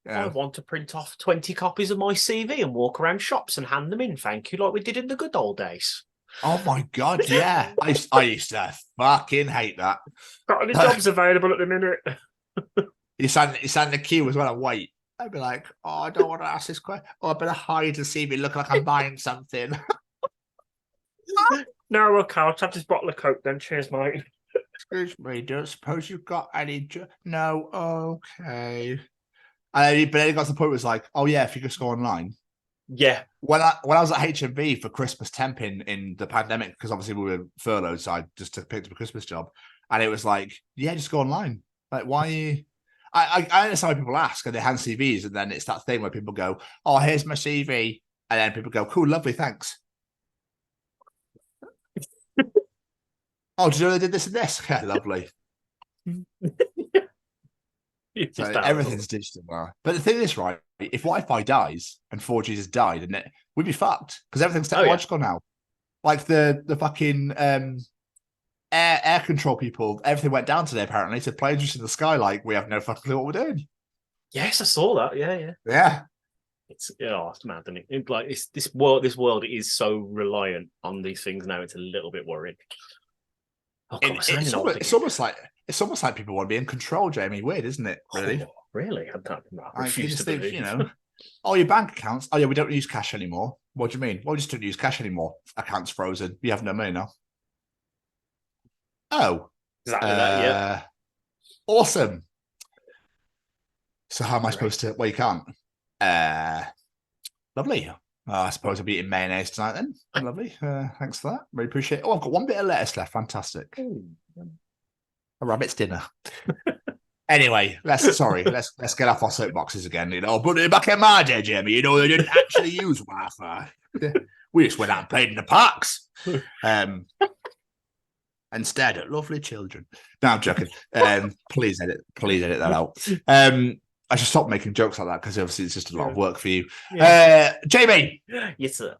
I want to print off 20 copies of my CV and walk around shops and hand them in, thank you, like we did in the good old days. Oh my god, yeah. I used to fucking hate that. Got any jobs available at the minute? You stand in the queue as well and wait. I'd be like, oh, I don't want to ask this question. Oh, I better hide and see me look like I'm buying something. No, okay, I'll have this bottle of Coke then. Cheers, mate. Excuse me, don't suppose you've got any... No, okay. But then it got to the point where it was like, oh yeah, if you just go online. Yeah. When I was at HMV for Christmas temping in the pandemic, because obviously we were furloughed, so I just picked up a Christmas job. And it was like, yeah, just go online. Like, why are you... I understand why people ask and they hand CVs, and then it's that thing where people go, oh, here's my CV. And then people go, cool, lovely, thanks. Oh, did you know they did this and this? Yeah, lovely. So everything's digital now. But the thing is, right, if Wi-Fi dies and 4G has died, and we'd be fucked because everything's technological now. Like the fucking air control people, everything went down today apparently. So planes just in the sky, like we have no fucking clue what we're doing. Yes, I saw that. Yeah. It's mad, isn't it? Like this world is so reliant on these things now. It's a little bit worrying. Oh, God, it's almost like people want to be in control, Jamie. Weird, isn't it? Really? Oh, really? I refuse to believe. Oh, your bank accounts. Oh, yeah, we don't use cash anymore. What do you mean? Well, we just don't use cash anymore. Accounts frozen. You have no money now. Oh. Exactly that, yeah. Awesome. So how am I supposed to... Well, you can't. Lovely. I suppose I'll be eating mayonnaise tonight then. Lovely. Thanks for that. Really appreciate it. Oh, I've got one bit of lettuce left. Fantastic. A rabbit's dinner. Anyway, let's get off our soapboxes again. But back in my day, Jamie, they didn't actually use Wi-Fi. We just went out and played in the parks. And stared at lovely children. No, I'm joking. Please edit that out. I should stop making jokes like that because obviously it's just a lot of work for you. Yeah. Jamie. Yes, sir.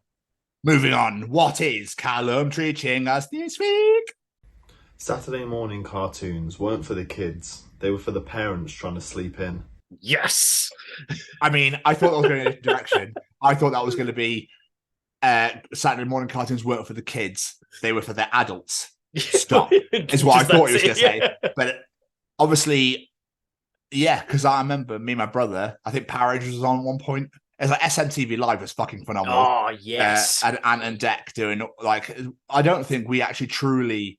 Moving on. What is Callum Treaching us this week? Saturday morning cartoons weren't for the kids. They were for the parents trying to sleep in. Yes. I mean, I thought that was going in a direction. I thought that was going to be Saturday morning cartoons weren't for the kids. They were for the adults. Stop. Is what I thought he was going to say. But obviously... Yeah, because I remember me and my brother, I think Power Rangers was on at one point. It's like SMTV Live was fucking phenomenal. Oh, yes. And Ant and Dec doing, like, I don't think we actually truly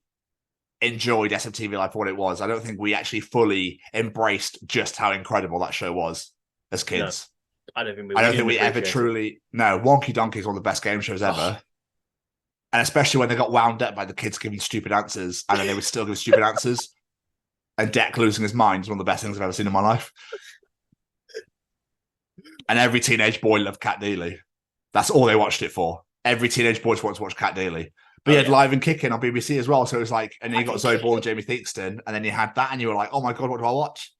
enjoyed SMTV Live for what it was. I don't think we actually fully embraced just how incredible that show was as kids. No, I don't think we ever truly... No, Wonky Donkey is one of the best game shows ever. And especially when they got wound up by the kids giving stupid answers, and then they would still give stupid answers. And Dec losing his mind is one of the best things I've ever seen in my life. And every teenage boy loved Cat Deeley. That's all they watched it for. Every teenage boy wanted to watch Cat Deeley. But he had Live and Kicking on BBC as well. So it was like, and then you got Zoe Ball and Jamie Theakston, and then you had that, and you were like, oh my God, what do I watch?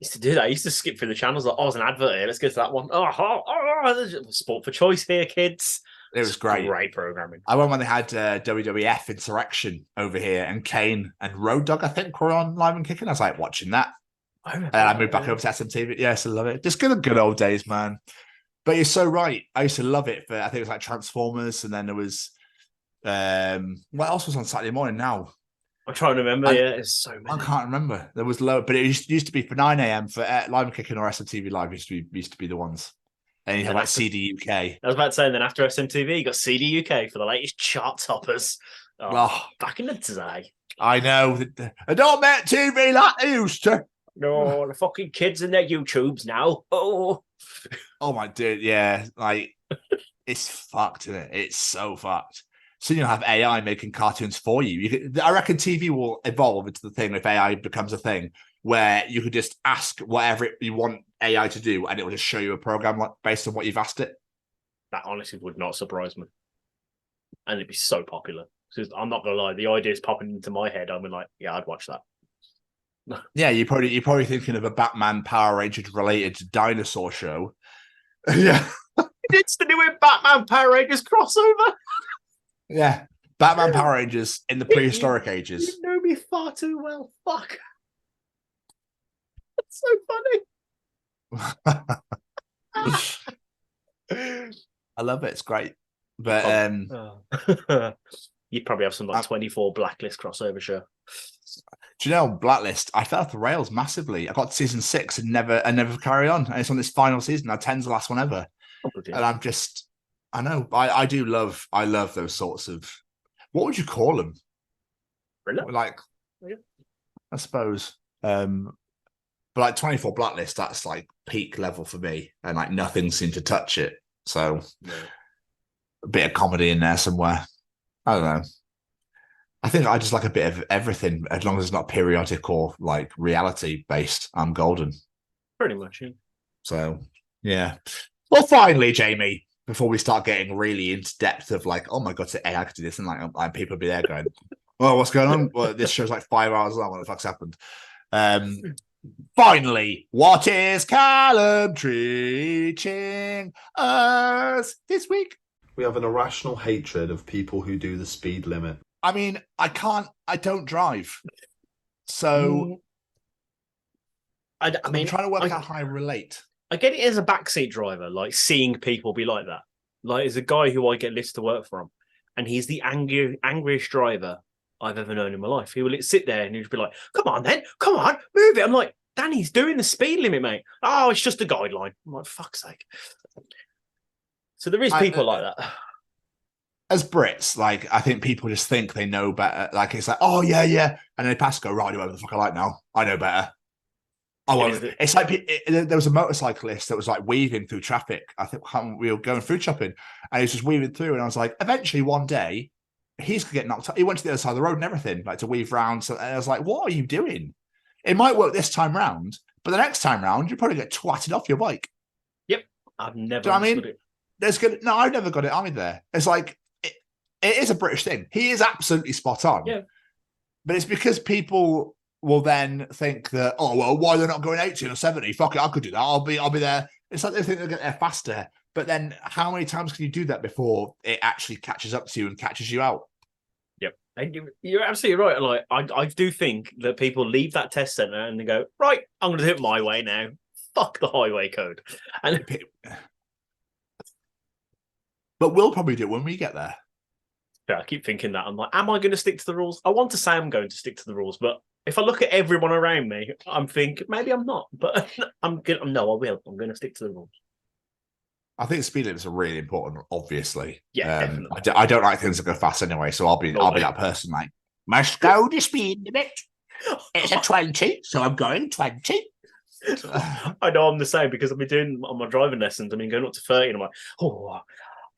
Used to do that. I used to skip through the channels. Like, oh, there's an advert here. Let's go to that one. Sport for choice here, kids. It was great. Great programming. I went when they had WWF Insurrection over here, and Kane and Road Dogg, I think, were on Live and Kicking. I was like watching that. I moved back over to SMTV. Yes, I love it. Just good old days, man. But you're so right. I used to love it for, I think it was like Transformers, and then there was what else was on Saturday morning now? I'm trying to remember. It's so many. I can't remember. There was low, but it used to be for 9 a.m. for Live and Kicking or SMTV Live used to be the ones. And you have like CD UK. I was about to say, and then after SMTV, you got CD UK for the latest chart toppers. Back in the day. I know. I don't make TV like they used to. No, the fucking kids and their YouTubes now. Oh my dude, yeah. Like, it's fucked, isn't it? It's so fucked. Soon you'll have AI making cartoons for you. I reckon TV will evolve into the thing if AI becomes a thing where you could just ask whatever you want AI to do and it will just show you a program based on what you've asked it. That honestly would not surprise me. And it'd be so popular. Because I'm not going to lie, the idea is popping into my head. I'm like, yeah, I'd watch that. Yeah, you're probably thinking of a Batman Power Rangers related dinosaur show. Yeah. It's the new Batman Power Rangers crossover. Yeah. Batman Power Rangers in the prehistoric ages. You know me far too well. Fuck. That's so funny. I love it. It's great. But you'd probably have some like 24 Blacklist crossover show. Do you know, Blacklist, I fell off the rails massively. I got to season 6 and never carry on. And it's on this final season. Now 10's the last one ever. And I'm just, I know, I love those sorts of, what would you call them? Thriller? Like, I suppose. But like 24 Blacklist, that's like peak level for me. And like nothing seemed to touch it. So a bit of comedy in there somewhere. I don't know. I think I just like a bit of everything, as long as it's not periodic or like reality based. I'm golden. Pretty much, yeah. So, yeah. Well, finally, Jamie, before we start getting really into depth of like, oh my God, AI could do this, and like people will be there going, oh, what's going on? Well, this show's like 5 hours long. What the fuck's happened? Finally, what is Callum teaching us this week? We have an irrational hatred of people who do the speed limit. I mean, I don't drive. So I'm trying to work out how I relate. I get it as a backseat driver, like seeing people be like that. Like, there's a guy who I get lists to work from, and he's the angriest driver I've ever known in my life. He will sit there and he'll be like, come on then, come on, move it. I'm like, Danny's doing the speed limit, mate. Oh, it's just a guideline. I'm like, fuck's sake. So there is people like that. As Brits, like, I think people just think they know better. Like, it's like, oh, yeah. And then they pass, go, right, do whatever the fuck I like now. I know better. It's like there was a motorcyclist that was like weaving through traffic. I think we were going food shopping, and he was just weaving through. And I was like, eventually one day, he's going to get knocked out. He went to the other side of the road and everything, like to weave round. So, and I was like, what are you doing? It might work this time round, but the next time round, you probably get twatted off your bike. Yep. I've never Do you know what I mean? No, I've never got it either. It's like, it is a British thing. He is absolutely spot on. Yeah. But it's because people will then think that, oh, well, why they're not going 80 or 70? Fuck it, I could do that. I'll be there. It's like they think they'll get there faster. But then how many times can you do that before it actually catches up to you and catches you out? Yep. And you're absolutely right. Like, I do think that people leave that test centre and they go, right, I'm going to do it my way now. Fuck the highway code. And but we'll probably do it when we get there. Yeah, I keep thinking that. I'm like, am I going to stick to the rules? I want to say I'm going to stick to the rules, but if I look at everyone around me, I'm thinking maybe I'm not. But I will. I'm going to stick to the rules. I think speed limits are really important, obviously. Yeah, definitely. I don't like things that go fast anyway, so I'll be that person like, must go the speed limit. It's a 20, so I'm going 20. I know I'm the same because I've been doing on my driving lessons. I mean, going up to 30, and I'm like, oh,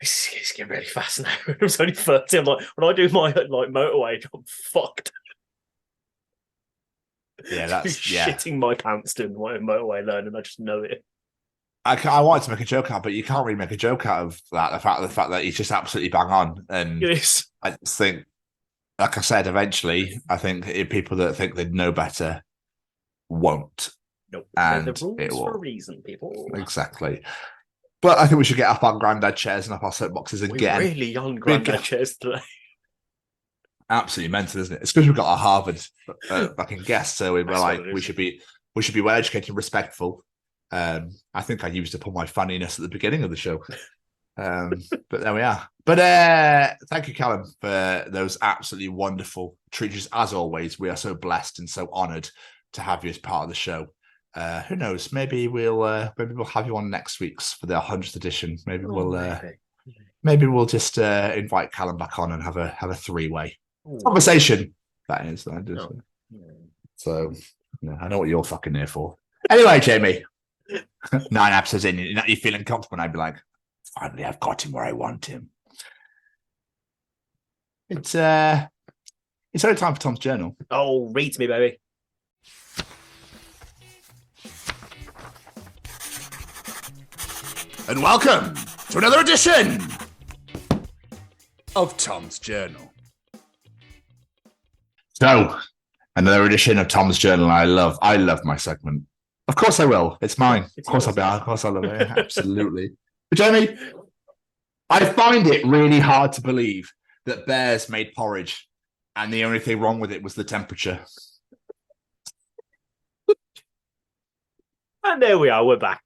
it's getting really fast now. I was only 30. I'm like, when I do my like motorway, I'm fucked. Yeah, that's shitting my pants doing my motorway learning. I just know it. I wanted to make a joke out, but you can't really make a joke out of that. The fact that he's just absolutely bang on, and yes. I just think, like I said, eventually, I think people that think they know better won't. Nope. And They're the rules it for a will. reason, people. Exactly. But I think we should get up our granddad chairs and up our soapboxes again. We're really on granddad chairs today. Absolutely mental, isn't it? It's because we've got our Harvard fucking guest, so we were like, we should be well educated and respectful. I think I used up all my funniness at the beginning of the show. But there we are. But thank you, Callum, for those absolutely wonderful treatures. As always, we are so blessed and so honoured to have you as part of the show. Who knows? Maybe we'll have you on next week's for the 100th edition. Maybe we'll just invite Callum back on and have a three-way conversation. That is. So I know what you're fucking here for. Anyway, Jamie, 9 episodes in, you're feeling comfortable. I'd be like, finally, I've got him where I want him. It's only time for Tom's journal. Oh, read to me, baby. And welcome to another edition of Tom's Journal. So, another edition of Tom's Journal. I love my segment. Of course I will. It's mine. Of course I love it. Absolutely. But Jamie, I find it really hard to believe that bears made porridge and the only thing wrong with it was the temperature. And there we are. We're back.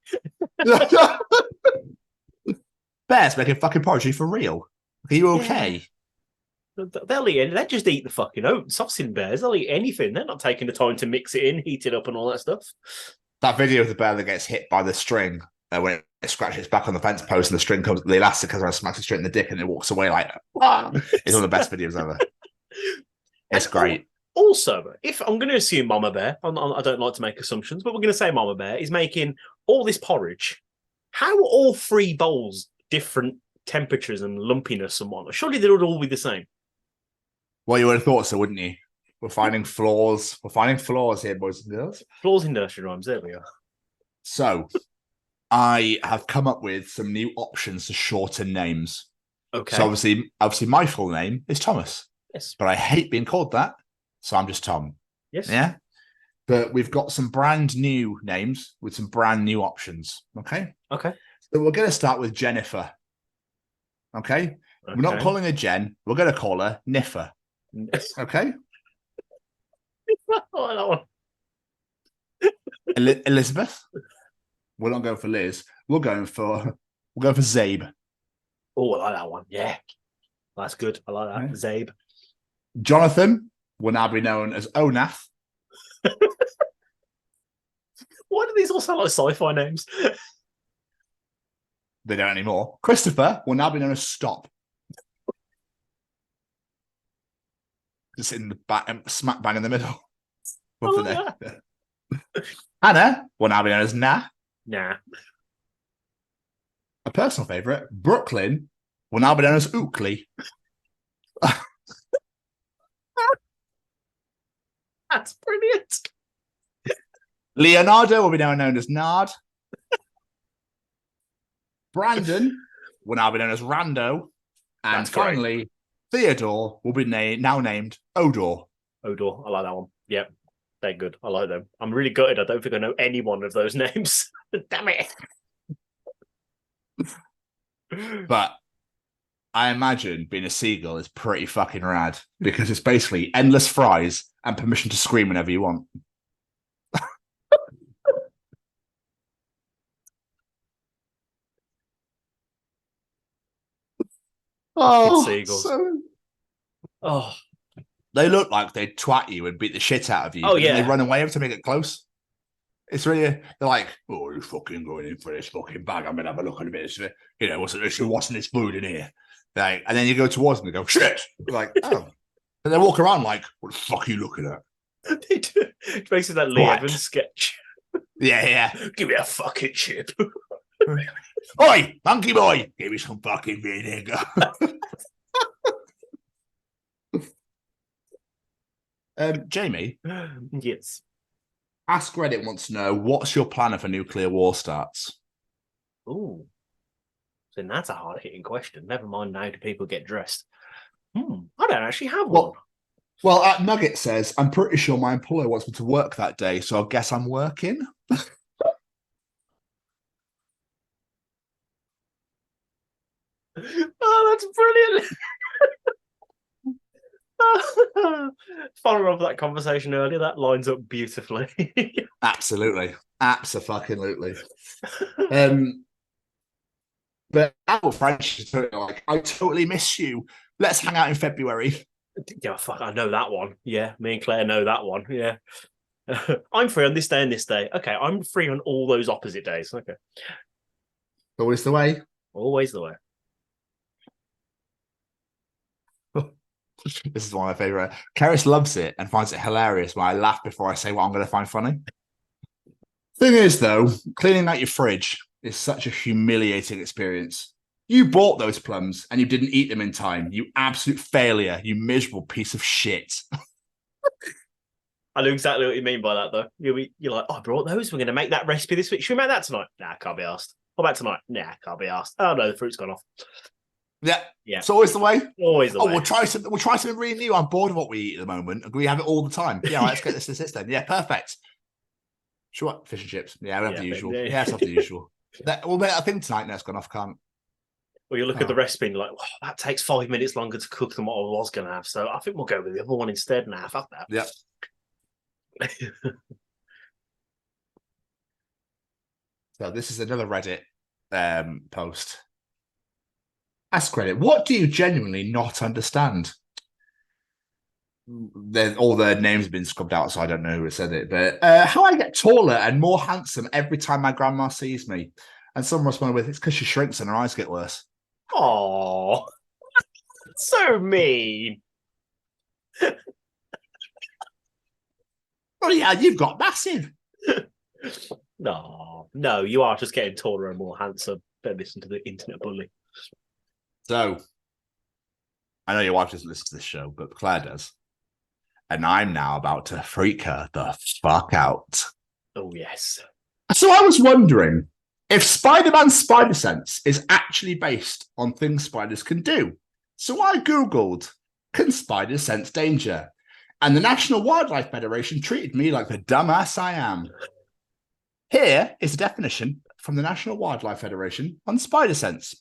Bears making fucking porridge. Are you for real? Are you okay? They'll eat it. They just eat the fucking oats. I've seen bears. They'll eat anything. They're not taking the time to mix it in, heat it up, and all that stuff. That video of the bear that gets hit by the string when it scratches its back on the fence post and the string comes, the elastic comes around, smacks it straight in the dick, and it walks away like, it's one of the best videos ever. It's great. Also, if I'm going to assume Mama Bear, I don't like to make assumptions, but we're going to say Mama Bear is making all this porridge. How are all 3 bowls different temperatures and lumpiness and whatnot? Surely they would all be the same. Well, you would have thought so, wouldn't you? We're finding flaws. We're finding flaws here, boys and girls. Flaws in nursery rhymes. There we are. So, I have come up with some new options to shorten names. Okay. So obviously, my full name is Thomas. Yes. But I hate being called that, so I'm just Tom. Yes. Yeah. But we've got some brand new names with some brand new options. Okay. Okay. So we're going to start with Jennifer. Okay. We're not calling her Jen. We're going to call her Niffer. Okay. Elizabeth. We're not going for Liz. We're going for Zabe. Oh, I like that one. Yeah. That's good. I like that. Yeah. Zabe. Jonathan will now be known as Onath. Why do these all sound like sci-fi names? They don't anymore. Christopher will now be known as Stop. Just in the back, smack bang in the middle. Hannah will now be known as Nah. Nah. A personal favourite, Brooklyn will now be known as Oakley. That's brilliant. Leonardo will be now known as Nard. Brandon will now be known as Rando. And That's finally, great. Theodore will be now named Odor. Odor, I like that one. Yep, they're good. I like them. I'm really gutted. I don't think I know any one of those names. Damn it. But I imagine being a seagull is pretty fucking rad because it's basically endless fries and permission to scream whenever you want. Seagulls. Oh, they look like they'd twat you and beat the shit out of you. Oh, yeah. They run away every time they get close. It's really, they're like, oh, you're fucking going in for this fucking bag. I'm going to have a look at a bit. You know, what's this food in here? Like, and then you go towards them and go, shit. Like, oh. And they walk around like, what the fuck are you looking at? They do. It's basically that Lee Evans sketch. Yeah. Give me a fucking chip. Oi, monkey boy, give me some fucking vinegar. Jamie? Yes. Ask Reddit wants to know, what's your plan if a nuclear war starts? Ooh. So that's a hard-hitting question. Never mind how do people get dressed. I don't actually have one. Well, Nugget says, I'm pretty sure my employer wants me to work that day, so I guess I'm working. Oh, that's brilliant. Following up that conversation earlier, that lines up beautifully. Absolutely. Absolutely. But our French is totally like, I totally miss you. Let's hang out in February. Yeah, fuck, I know that one. Yeah, me and Claire know that one. Yeah. I'm free on this day and this day. Okay, I'm free on all those opposite days. Okay. Always the way. Always the way. This is one of my favorite. Karis loves it and finds it hilarious when I laugh before I say what I'm going to find funny. Thing is, though, cleaning out your fridge is such a humiliating experience. You bought those plums and you didn't eat them in time. You absolute failure. You miserable piece of shit. I know exactly what you mean by that, though. You're like, oh, I brought those. We're going to make that recipe this week. Should we make that tonight? Nah, can't be asked. What about tonight? Nah, can't be asked. Oh, no, the fruit's gone off. Yeah. It's always the way. Always the way. We'll try something really new. I'm bored of what we eat at the moment. We have it all the time. Yeah, let's get this then. Yeah, perfect. Sure, fish and chips. Yeah, we have the usual. Yeah, let's have the usual. We'll make that thing tonight. No, it's gone off. Can't. Well, you look at the recipe and you're like, that takes 5 minutes longer to cook than what I was going to have. So I think we'll go with the other one instead. Nah, fuck that. Yeah. So this is another Reddit post. Ask Reddit, what do you genuinely not understand? All their names have been scrubbed out, so I don't know who said it. But how I get taller and more handsome every time my grandma sees me. And someone responded with, it's because she shrinks and her eyes get worse. Oh, so mean. Oh yeah, you've got massive. No, you are just getting taller and more handsome. Don't listen to the internet bully. So, I know your wife doesn't listen to this show, but Claire does. And I'm now about to freak her the fuck out. Oh, yes. So I was wondering if Spider-Man's spider sense is actually based on things spiders can do. So I Googled, can spiders sense danger? And the National Wildlife Federation treated me like the dumbass I am. Here is a definition from the National Wildlife Federation on spider sense.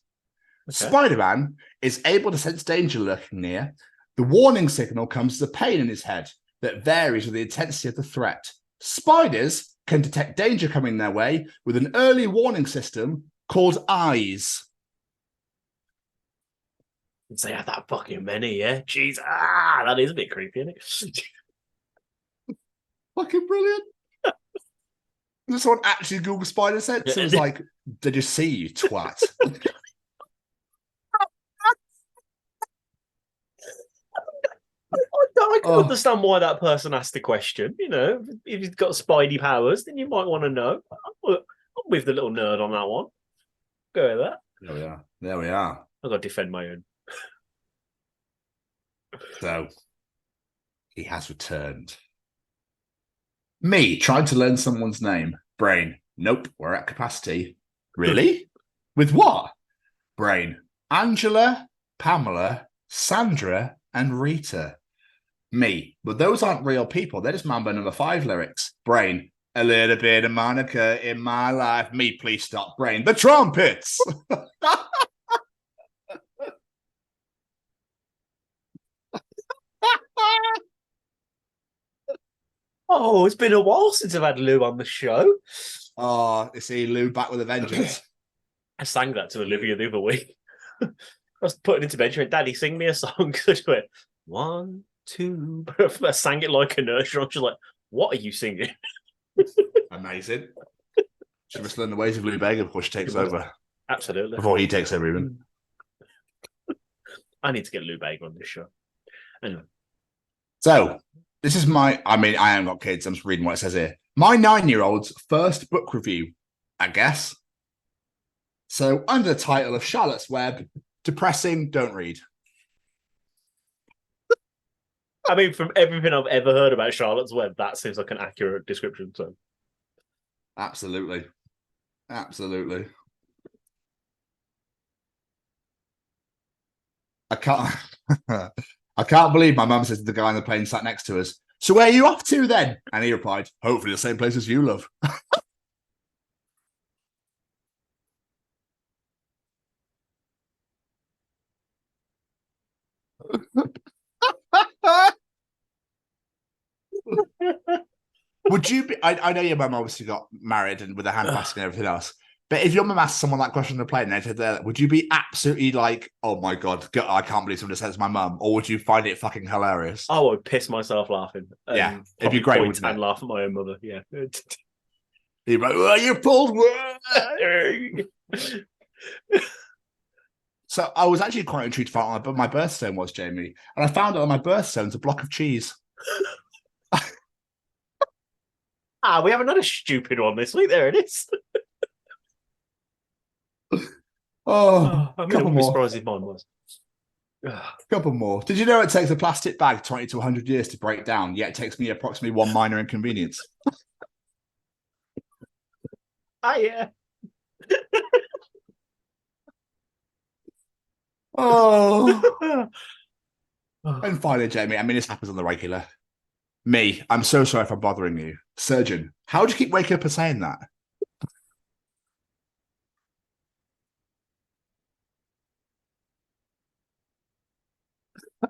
Okay. Spider-Man is able to sense danger lurking near. The warning signal comes as a pain in his head that varies with the intensity of the threat. Spiders can detect danger coming their way with an early warning system called eyes. They have that fucking many, yeah? Jeez, that is a bit creepy, isn't it? Fucking brilliant. Does someone actually Google spider sense? It was like, did you see you, twat? I can understand why that person asked the question. You know, if you've got spidey powers, then you might want to know. I'm with the little nerd on that one. Go with that. There we are. I've got to defend my own. So, he has returned. Me, trying to learn someone's name. Brain, nope, we're at capacity. Really? With what? Brain, Angela, Pamela, Sandra, and Rita. Me, but those aren't real people. They're just Mambo number 5 lyrics. Brain, a little bit of Monica in my life. Me, please stop. Brain, the trumpets. Oh, it's been a while since I've had Lou on the show. Oh, you see Lou back with a vengeance. I sang that to Olivia the other week. I was putting into bed. She went, Daddy, sing me a song. So she went, 1, 2. I sang it like a nursery. She's like, what are you singing? Amazing. She must learn the ways of Lou Bega before she takes over. Absolutely. Before he takes over, even. I need to get Lou Bega on this show. Anyway. So, this is I haven't got kids. I'm just reading what it says here. My 9-year-old's first book review, I guess. So, under the title of Charlotte's Web, depressing, don't read. I mean, from everything I've ever heard about Charlotte's Web, that seems like an accurate description. So, absolutely. I can't. I can't believe my mum said to the guy on the plane sat next to us, "So where are you off to then?" And he replied, "Hopefully the same place as you, love." Would you be? I know your mum obviously got married and with a handbasket and everything else. But if your mum asked someone that question on the plane, and they said that, would you be absolutely like, "Oh my god, I can't believe someone just said it's my mum," or would you find it fucking hilarious? I would piss myself laughing. Yeah, it'd be great, wouldn't And it? laugh at my own mother. Yeah. You'd be like, "Oh, you pulled word." So I was actually quite intrigued to find out what my birthstone was, Jamie, and I found out on my birthstone's a block of cheese. We have another stupid one this week. There it is. Oh, I mean, couple I wouldn't be more. surprised if mine was. Couple more. Did you know it takes a plastic bag 20 to 100 years to break down, yet it takes me approximately one minor inconvenience? Yeah. Oh. And finally, Jamie, I mean, this happens on the regular. Me, I'm so sorry if I'm bothering you. Surgeon, how do you keep waking up and saying that?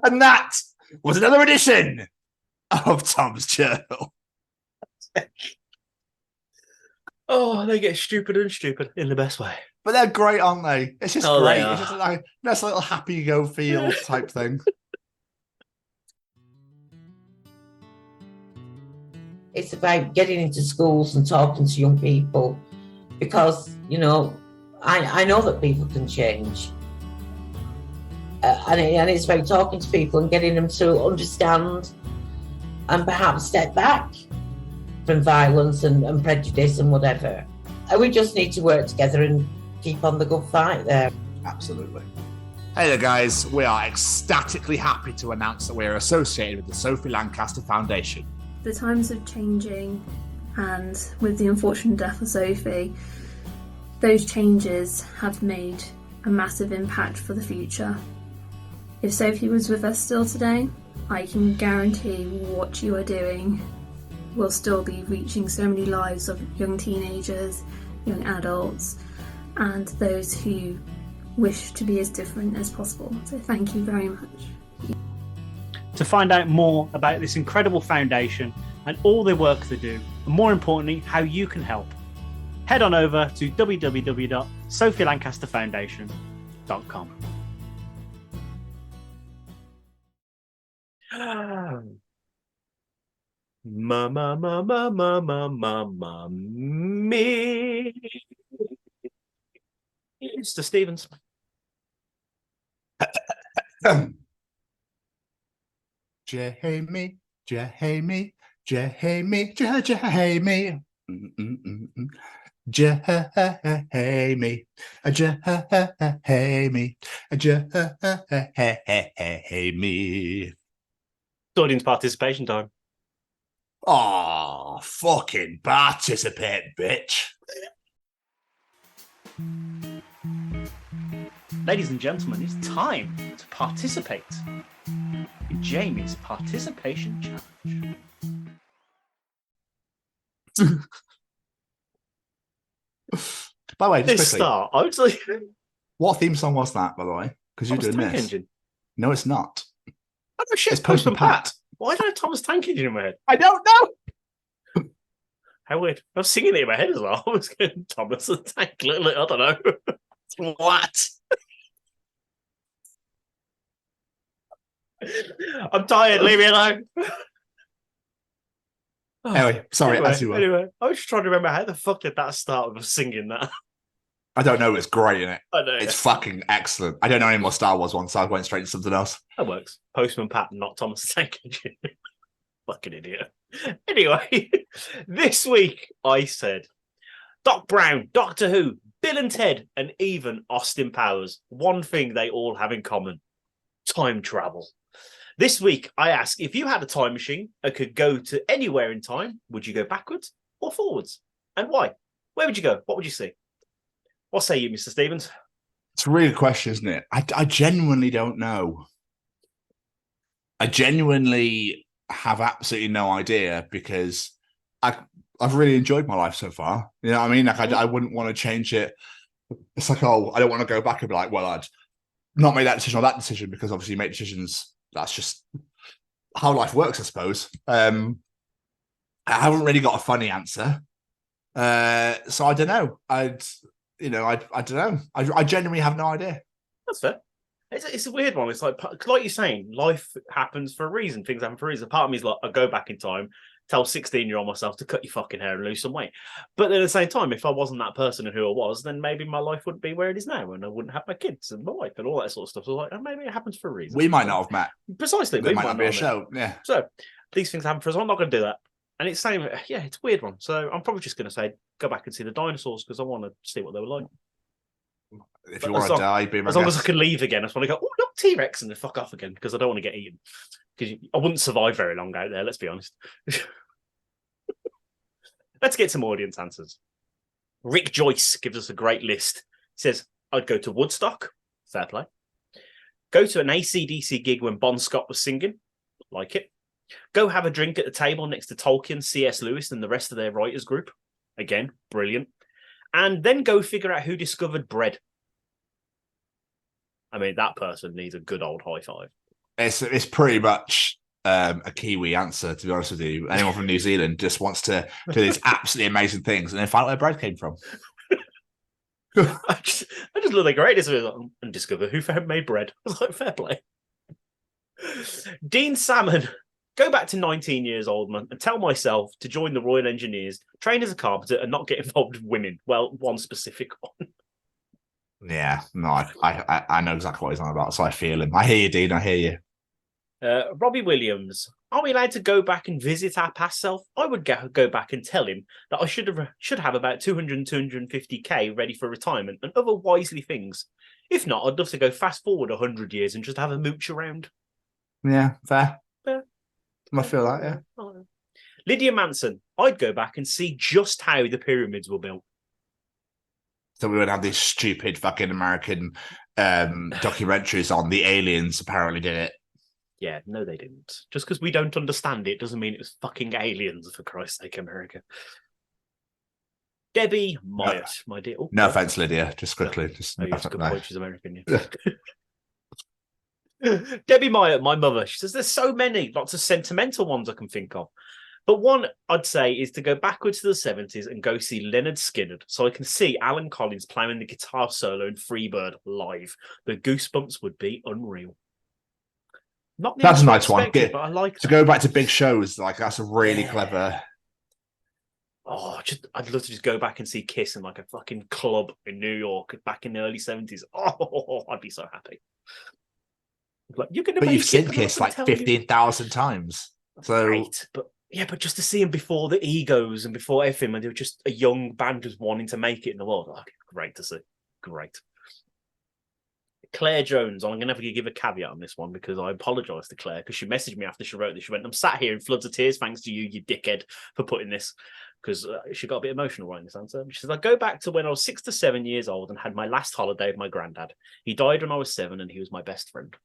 And that was another edition of Tom's Journal. Oh, they get stupider and stupid in the best way. But they're great, aren't they? It's just Oh, they great. are. It's just like a nice little happy go feel type thing. It's about getting into schools and talking to young people because, you know, I know that people can change. And it's about talking to people and getting them to understand and perhaps step back from violence and prejudice and whatever. And we just need to work together and keep on the good fight there. Absolutely. Hey there, guys. We are ecstatically happy to announce that we are associated with the Sophie Lancaster Foundation. The times are changing, and with the unfortunate death of Sophie, those changes have made a massive impact for the future. If Sophie was with us still today, I can guarantee what you are doing will still be reaching so many lives of young teenagers, young adults, and those who wish to be as different as possible. So thank you very much. To find out more about this incredible foundation and all the work they do, and more importantly, how you can help, head on over to www.sophielancasterfoundation.com. Me. Mr. Stevens. Jamie, Jamie, Jamie, Jamie. Jamie, Jamie. Audience participation time. Oh, fucking participate, bitch. Ladies and gentlemen, it's time to participate in Jamie's participation challenge. By the way, just This quickly, start, I would say. what theme song was that, by the way? Because you're doing Tank this. Engine. No, it's not. Oh, no, shit, It's Postman Postman Pat. Why do I have Thomas Tank Engine in my head? I don't know. How weird. I was singing it in my head as well. I was going, Thomas the Tank. I don't know. What? I'm tired. Leave me alone. Anyway, sorry, as you were. Anyway, I was just trying to remember how the fuck did that start with singing that. I don't know. It's great, isn't it? I know. It's fucking excellent. I don't know any more Star Wars ones, so I went straight to something else. That works. Postman Pat, not Thomas the Tank Engine. Fucking idiot. Anyway, this week I said Doc Brown, Doctor Who, Bill and Ted, and even Austin Powers. One thing they all have in common: time travel. This week I ask, if you had a time machine and could go to anywhere in time, would you go backwards or forwards? And why? Where would you go? What would you see? What say you, Mr. Stevens? It's a really good question, isn't it? I genuinely don't know. I genuinely have absolutely no idea because I've really enjoyed my life so far. You know what I mean? Like I wouldn't want to change it. It's like, oh, I don't want to go back and be like, well, I'd not made that decision or that decision, because obviously you make decisions. That's just how life works, I suppose. I haven't really got a funny answer. So I don't know. I don't know. I genuinely have no idea. That's fair. It's a weird one. It's like you're saying, life happens for a reason. Things happen for a reason. Part of me is like, I go back in time, tell 16-year-old myself to cut your fucking hair and lose some weight. But then at the same time, if I wasn't that person and who I was, then maybe my life wouldn't be where it is now, and I wouldn't have my kids and my wife and all that sort of stuff. So like, maybe it happens for a reason. We might not have met. Precisely. There might not be a show. Yeah. So these things happen for us. I'm not going to do that. And it's saying, yeah, it's a weird one. So I'm probably just going to say, go back and see the dinosaurs because I want to see what they were like. If you want to die, be my as long as I can leave again, I just want to go, oh, look, T-Rex, and then fuck off again because I don't want to get eaten. Because I wouldn't survive very long out there, let's be honest. Let's get some audience answers. Rick Joyce gives us a great list. He says, I'd go to Woodstock. Fair play. Go to an AC/DC gig when Bon Scott was singing. Like it. Go have a drink at the table next to Tolkien, C.S. Lewis, and the rest of their writers group. Again, brilliant. And then go figure out who discovered bread. I mean, that person needs a good old high five. It's pretty much a Kiwi answer, to be honest with you. Anyone from New Zealand just wants to do these absolutely amazing things and then find out where bread came from. I just love the greatness of it and discover who made bread. I was like, fair play. Dean Salmon. Go back to 19 years old, man, and tell myself to join the Royal Engineers, train as a carpenter, and not get involved with women. Well, one specific one. Yeah, no, I know exactly what he's on about, so I feel him. I hear you, Dean. I hear you. Robbie Williams. Are we allowed to go back and visit our past self? I would go back and tell him that I should have about 250k ready for retirement and other wisely things. If not, I'd love to go fast forward 100 years and just have a mooch around. Yeah, fair. Yeah. I feel that, yeah. Lydia Manson. I'd go back and see just how the pyramids were built. So we would have these stupid fucking American documentaries on the aliens apparently did it. Yeah, no, they didn't. Just because we don't understand it doesn't mean it was fucking aliens, for Christ's sake, America. Debbie Myatt, my dear. Oh, no offense, Lydia. Just quickly. That's a good point. She's American. Yeah. Debbie Myatt, my mother. She says there's so many, lots of sentimental ones I can think of. But one I'd say is to go backwards to the 70s and go see Leonard Skinner so I can see Alan Collins playing the guitar solo in Freebird live. The goosebumps would be unreal. That's a nice one. But I like to go back to big shows. Like that's a really clever. Oh, I'd love to just go back and see Kiss in like a fucking club in New York back in the early 70s. Oh, I'd be so happy. Like, but you've seen Kiss like 15,000 times. So great, but just to see them before the egos and before everything, when they were just a young band just wanting to make it in the world. Oh, great to see. Great. Claire Jones, I'm going to have to give a caveat on this one because I apologise to Claire because she messaged me after she wrote this. She went, I'm sat here in floods of tears thanks to you dickhead, for putting this, because she got a bit emotional writing this answer. She says, I go back to when I was 6 to 7 years old and had my last holiday with my granddad. He died when I was 7 and he was my best friend.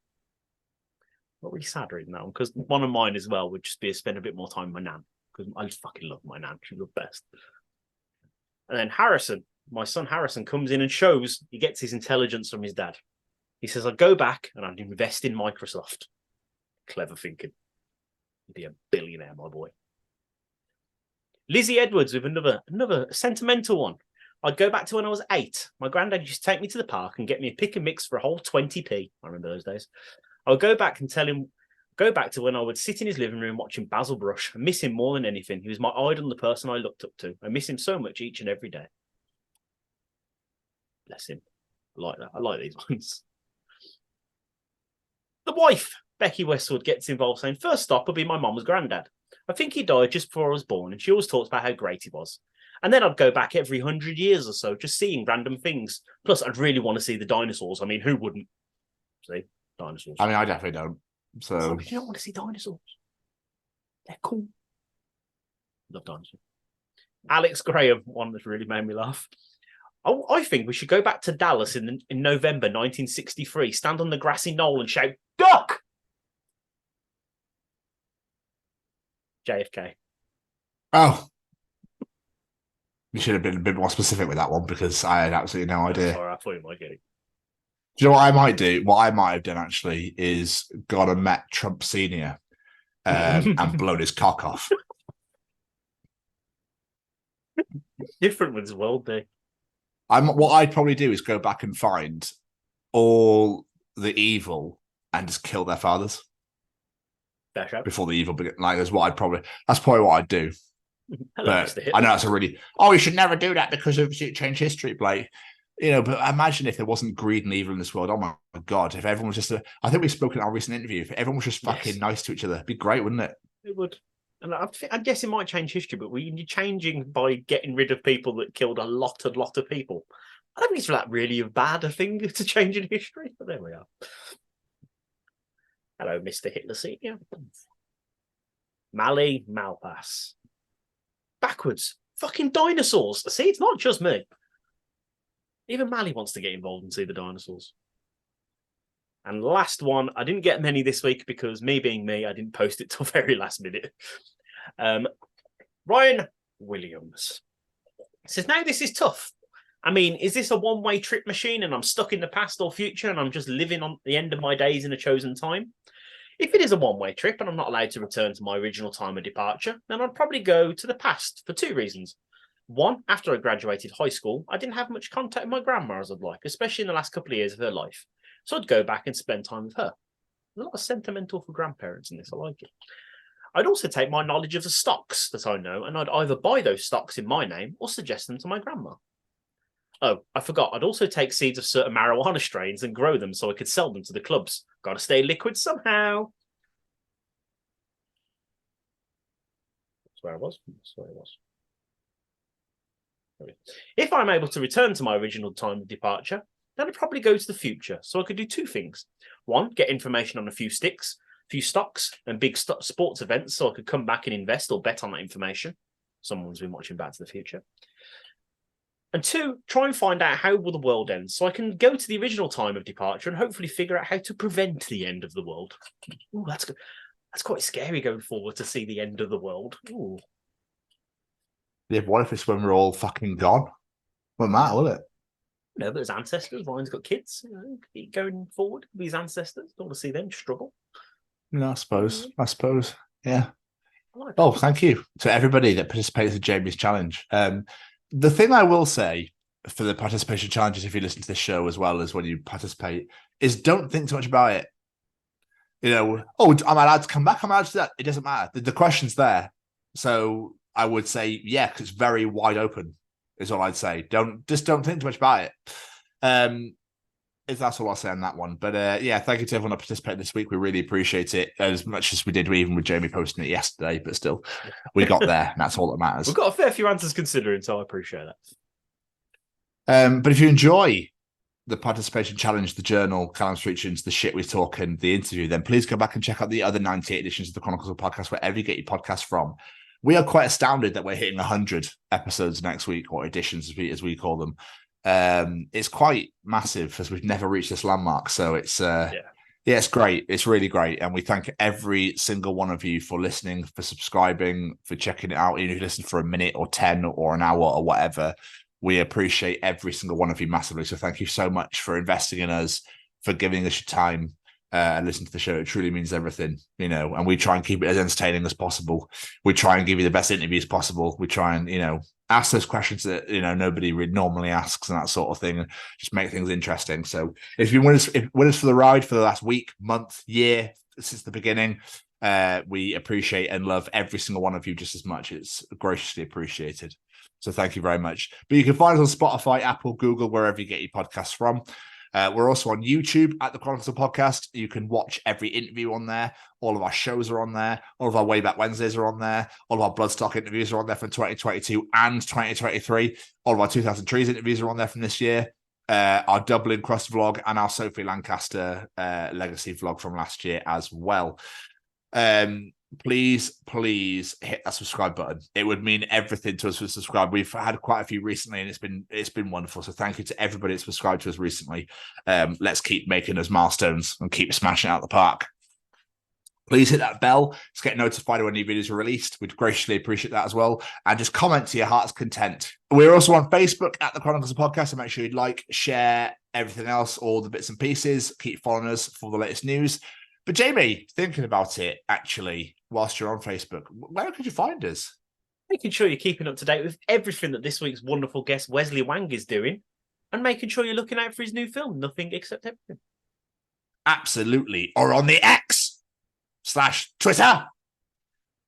Not really sad reading that one because one of mine as well would just be to spend a bit more time with my nan because I fucking love my nan. She's the best. And then Harrison, my son Harrison, comes in and shows he gets his intelligence from his dad. He says, I'd go back and I'd invest in Microsoft. Clever thinking. You'd be a billionaire, my boy. Lizzie Edwards with another sentimental one. I'd go back to when I was 8. My granddad used to take me to the park and get me a pick and mix for a whole 20p. I remember those days. I would go back and tell him, go back to when I would sit in his living room watching Basil Brush. I miss him more than anything. He was my idol and the person I looked up to. I miss him so much each and every day. Bless him. I like that. I like these ones. The wife, Becky Westwood, gets involved saying, first stop would be my mum's granddad. I think he died just before I was born and she always talks about how great he was. And then I'd go back every 100 years or so, just seeing random things. Plus, I'd really want to see the dinosaurs. I mean, who wouldn't? See? Dinosaurs. I mean, I definitely don't. So you don't want to see dinosaurs. They're cool. Love dinosaurs. Alex Graham, one that's really made me laugh. I think we should go back to Dallas in November 1963, stand on the grassy knoll and shout, Duck! JFK. Oh. You should have been a bit more specific with that one because I had absolutely no idea. Sorry, I thought you might get it. Do you know what I might do? What I might have done actually is gone and met Trump Senior and blown his cock off. Different ones will do. What I'd probably do is go back and find all the evil and just kill their fathers before the evil begins. Like that's probably what I'd do. But I know that's a really you should never do that because of change history, Blake. But imagine if there wasn't greed and evil in this world. Oh my God! If everyone was just I think we spoke in our recent interview. If everyone was just fucking nice to each other, it'd be great, wouldn't it? It would. And I guess it might change history, but you're changing by getting rid of people that killed a lot of people. I don't think it's that really bad a thing to change in history, but there we are. Hello, Mr. Hitler Senior. Mali Malpass. Backwards. Fucking dinosaurs. See, it's not just me. Even Mali wants to get involved and see the dinosaurs. And last one, I didn't get many this week because me being me, I didn't post it till very last minute. Ryan Williams says, now this is tough. I mean, is this a one-way trip machine and I'm stuck in the past or future and I'm just living on the end of my days in a chosen time? If it is a one-way trip and I'm not allowed to return to my original time of departure, then I'd probably go to the past for two reasons. One, after I graduated high school, I didn't have much contact with my grandma as I'd like, especially in the last couple of years of her life. So I'd go back and spend time with her. There's a lot of sentimental for grandparents in this. I like it. I'd also take my knowledge of the stocks that I know, and I'd either buy those stocks in my name or suggest them to my grandma. Oh, I forgot. I'd also take seeds of certain marijuana strains and grow them so I could sell them to the clubs. Got to stay liquid somehow. That's where I was. If I'm able to return to my original time of departure, then I'd probably go to the future so I could do two things. One, get information on a few stocks and big sports events so I could come back and invest or bet on that information. Someone's been watching Back to the Future. And two, try and find out how will the world end so I can go to the original time of departure and hopefully figure out how to prevent the end of the world. Ooh, that's good. That's quite scary going forward to see the end of the world. Ooh. Yeah, what if it's when we're all fucking gone? Won't matter, will it? No, but his ancestors, Ryan's got kids, going forward with his ancestors. Don't want to see them struggle. No, I suppose. Yeah. Oh, thank you to everybody that participated in Jamie's challenge. The thing I will say for the participation challenges, if you listen to this show as well as when you participate, is don't think too much about it. I'm allowed to come back, I'm allowed to do that. It doesn't matter. The question's there. So I would say, yeah, because it's very wide open, is all I'd say. Don't think too much about it. That's all I'll say on that one. But yeah, thank you to everyone that participated this week. We really appreciate it as much as we did even with Jamie posting it yesterday. But still, we got there, and that's all that matters. We've got a fair few answers considering, so I appreciate that. But if you enjoy the participation challenge, the journal, Callum's Treachings, the shit we talk, and the interview, then please go back and check out the other 98 editions of the Chronicles of Podcast, wherever you get your podcasts from. We are quite astounded that we're hitting 100 episodes next week, or editions as we call them. It's quite massive as we've never reached this landmark. So it's it's great. It's really great. And we thank every single one of you for listening, for subscribing, for checking it out. Even if you listen for a minute or 10 or an hour or whatever, we appreciate every single one of you massively. So thank you so much for investing in us, for giving us your time and listening to the show. It truly means everything, and we try and keep it as entertaining as possible. We try and give you the best interviews possible. We try and, ask those questions that, nobody really normally asks and that sort of thing, and just make things interesting. So if you with us for the ride for the last week, month, year, since the beginning, we appreciate and love every single one of you just as much. It's graciously appreciated. So thank you very much. But you can find us on Spotify, Apple, Google, wherever you get your podcasts from. We're also on YouTube at the Chronicles of Podcast. You can watch every interview on there. All of our shows are on there. All of our Way Back Wednesdays are on there. All of our Bloodstock interviews are on there from 2022 and 2023. All of our 2000 Trees interviews are on there from this year. Our Dublin Crust vlog and our Sophie Lancaster legacy vlog from last year as well. Please hit that subscribe button. It would mean everything to us to subscribe. We've had quite a few recently, and it's been wonderful. So thank you to everybody that's subscribed to us recently. Let's keep making those milestones and keep smashing it out the park. Please hit that bell to get notified when new videos are released. We'd graciously appreciate that as well. And just comment to your heart's content. We're also on Facebook at the Chronicles of Podcast, so make sure you like, share, everything else, all the bits and pieces. Keep following us for the latest news. But Jamie, thinking about it, actually, whilst you're on Facebook, where could you find us? Making sure you're keeping up to date with everything that this week's wonderful guest, Wesley Wang, is doing. And making sure you're looking out for his new film, Nothing Except Everything. Absolutely. Or on the X/Twitter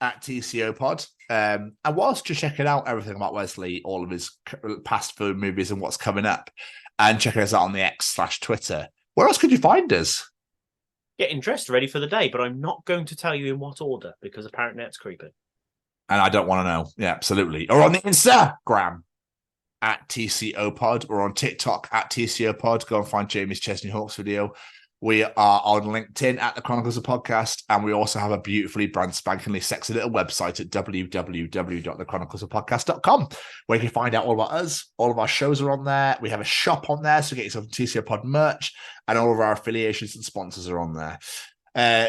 at TCO Pod. And whilst you're checking out everything about Wesley, all of his past film movies and what's coming up, and checking us out on the X/Twitter, where else could you find us? Getting dressed ready for the day, but I'm not going to tell you in what order because apparently that's creepy. And I don't want to know. Yeah, absolutely. Or on the Instagram at TCO Pod, or on TikTok at TCO Pod. Go and find Jamie's Chesney Hawks video. We are on LinkedIn at the Chronicles of Podcast, and we also have a beautifully brand spankingly sexy little website at www.thechroniclesofpodcast.com, where you can find out all about us. All of our shows are on there. We have a shop on there, so get yourself TCO Pod merch, and all of our affiliations and sponsors are on there.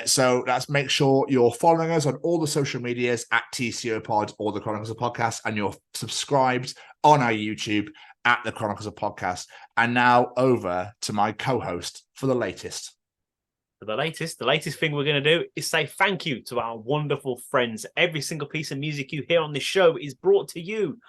So let's make sure you're following us on all the social medias at TCO Pod or the Chronicles of Podcast, and you're subscribed on our YouTube at the Chronicles of Podcast. And now over to my co-host for the latest. The latest thing we're going to do is say thank you to our wonderful friends. Every single piece of music you hear on this show is brought to you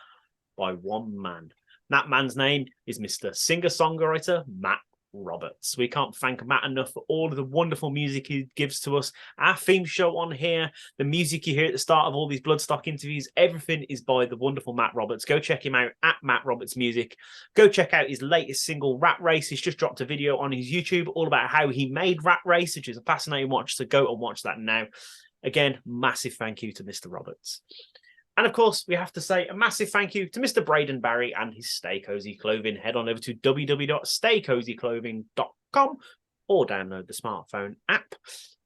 by one man. That man's name is Mr. Singer-Songwriter Matt Roberts. We can't thank Matt enough for all of the wonderful music he gives to us. Our theme show on here, the music you hear at the start of all these Bloodstock interviews, everything is by the wonderful Matt Roberts. Go check him out at Matt Roberts Music. Go check out his latest single, Rat Race. He's just dropped a video on his YouTube all about how he made Rat Race, which is a fascinating watch, so go and watch that now. Again, massive thank you to Mr. Roberts. And of course, we have to say a massive thank you to Mr. Braden Barry and his Stay Cozy Clothing. Head on over to www.staycozyclothing.com or download the smartphone app.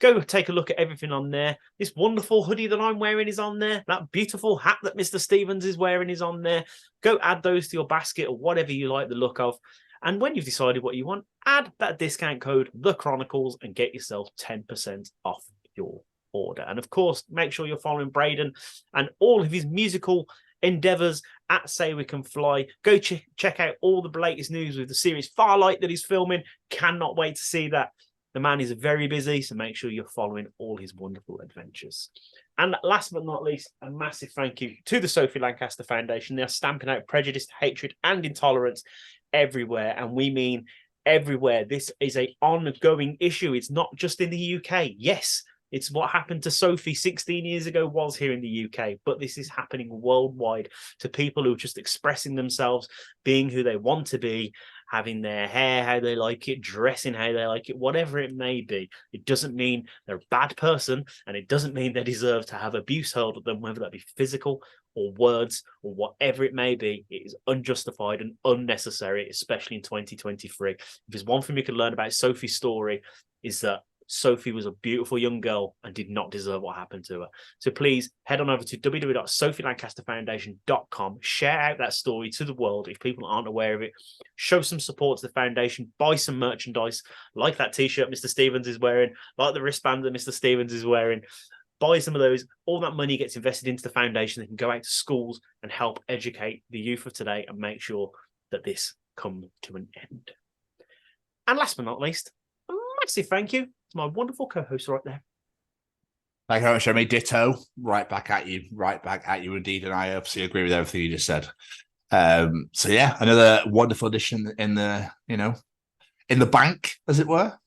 Go take a look at everything on there. This wonderful hoodie that I'm wearing is on there. That beautiful hat that Mr. Stevens is wearing is on there. Go add those to your basket or whatever you like the look of. And when you've decided what you want, add that discount code, The Chronicles, and get yourself 10% off your order. And of course, make sure you're following Braden and all of his musical endeavors at Say We Can Fly. Go check out all the latest news with the series Farlight that he's filming. Cannot wait to see that. The man is very busy, so make sure you're following all his wonderful adventures. And last but not least, a massive thank you to the Sophie Lancaster Foundation. They are stamping out prejudice, hatred, and intolerance everywhere, and we mean everywhere. This is an ongoing issue. It's not just in the UK. Yes, it's what happened to Sophie 16 years ago was here in the UK, but this is happening worldwide to people who are just expressing themselves, being who they want to be, having their hair how they like it, dressing how they like it, whatever it may be. It doesn't mean they're a bad person, and it doesn't mean they deserve to have abuse hurled at them, whether that be physical or words or whatever it may be. It is unjustified and unnecessary, especially in 2023. If there's one thing we can learn about Sophie's story, is that Sophie was a beautiful young girl and did not deserve what happened to her. So please head on over to www.sophielancasterfoundation.com. Share out that story to the world if people aren't aware of it. Show some support to the foundation. Buy some merchandise like that t-shirt Mr. Stevens is wearing, like the wristband that Mr. Stevens is wearing. Buy some of those. All that money gets invested into the foundation. They can go out to schools and help educate the youth of today and make sure that this comes to an end. And last but not least, a massive thank you to my wonderful co-host right there. Thank you very much, Jeremy. Ditto. Right back at you indeed. And I obviously agree with everything you just said. So yeah, another wonderful edition in the bank, as it were.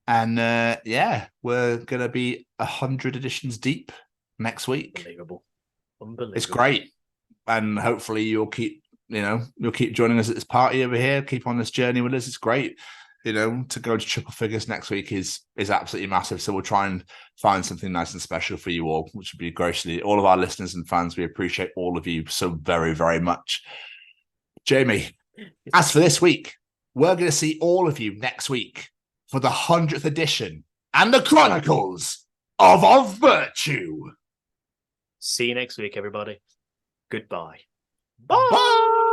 And yeah, we're gonna be 100 editions deep next week. Unbelievable. It's great. And hopefully you'll keep joining us at this party over here, keep on this journey with us. It's great. To go to triple figures next week is absolutely massive. So we'll try and find something nice and special for you all, which would be graciously all of our listeners and fans. We appreciate all of you so very, very much. Jamie, as for this week, we're going to see all of you next week for the 100th edition and the Chronicles of Virtue. See you next week, everybody. Goodbye. Bye.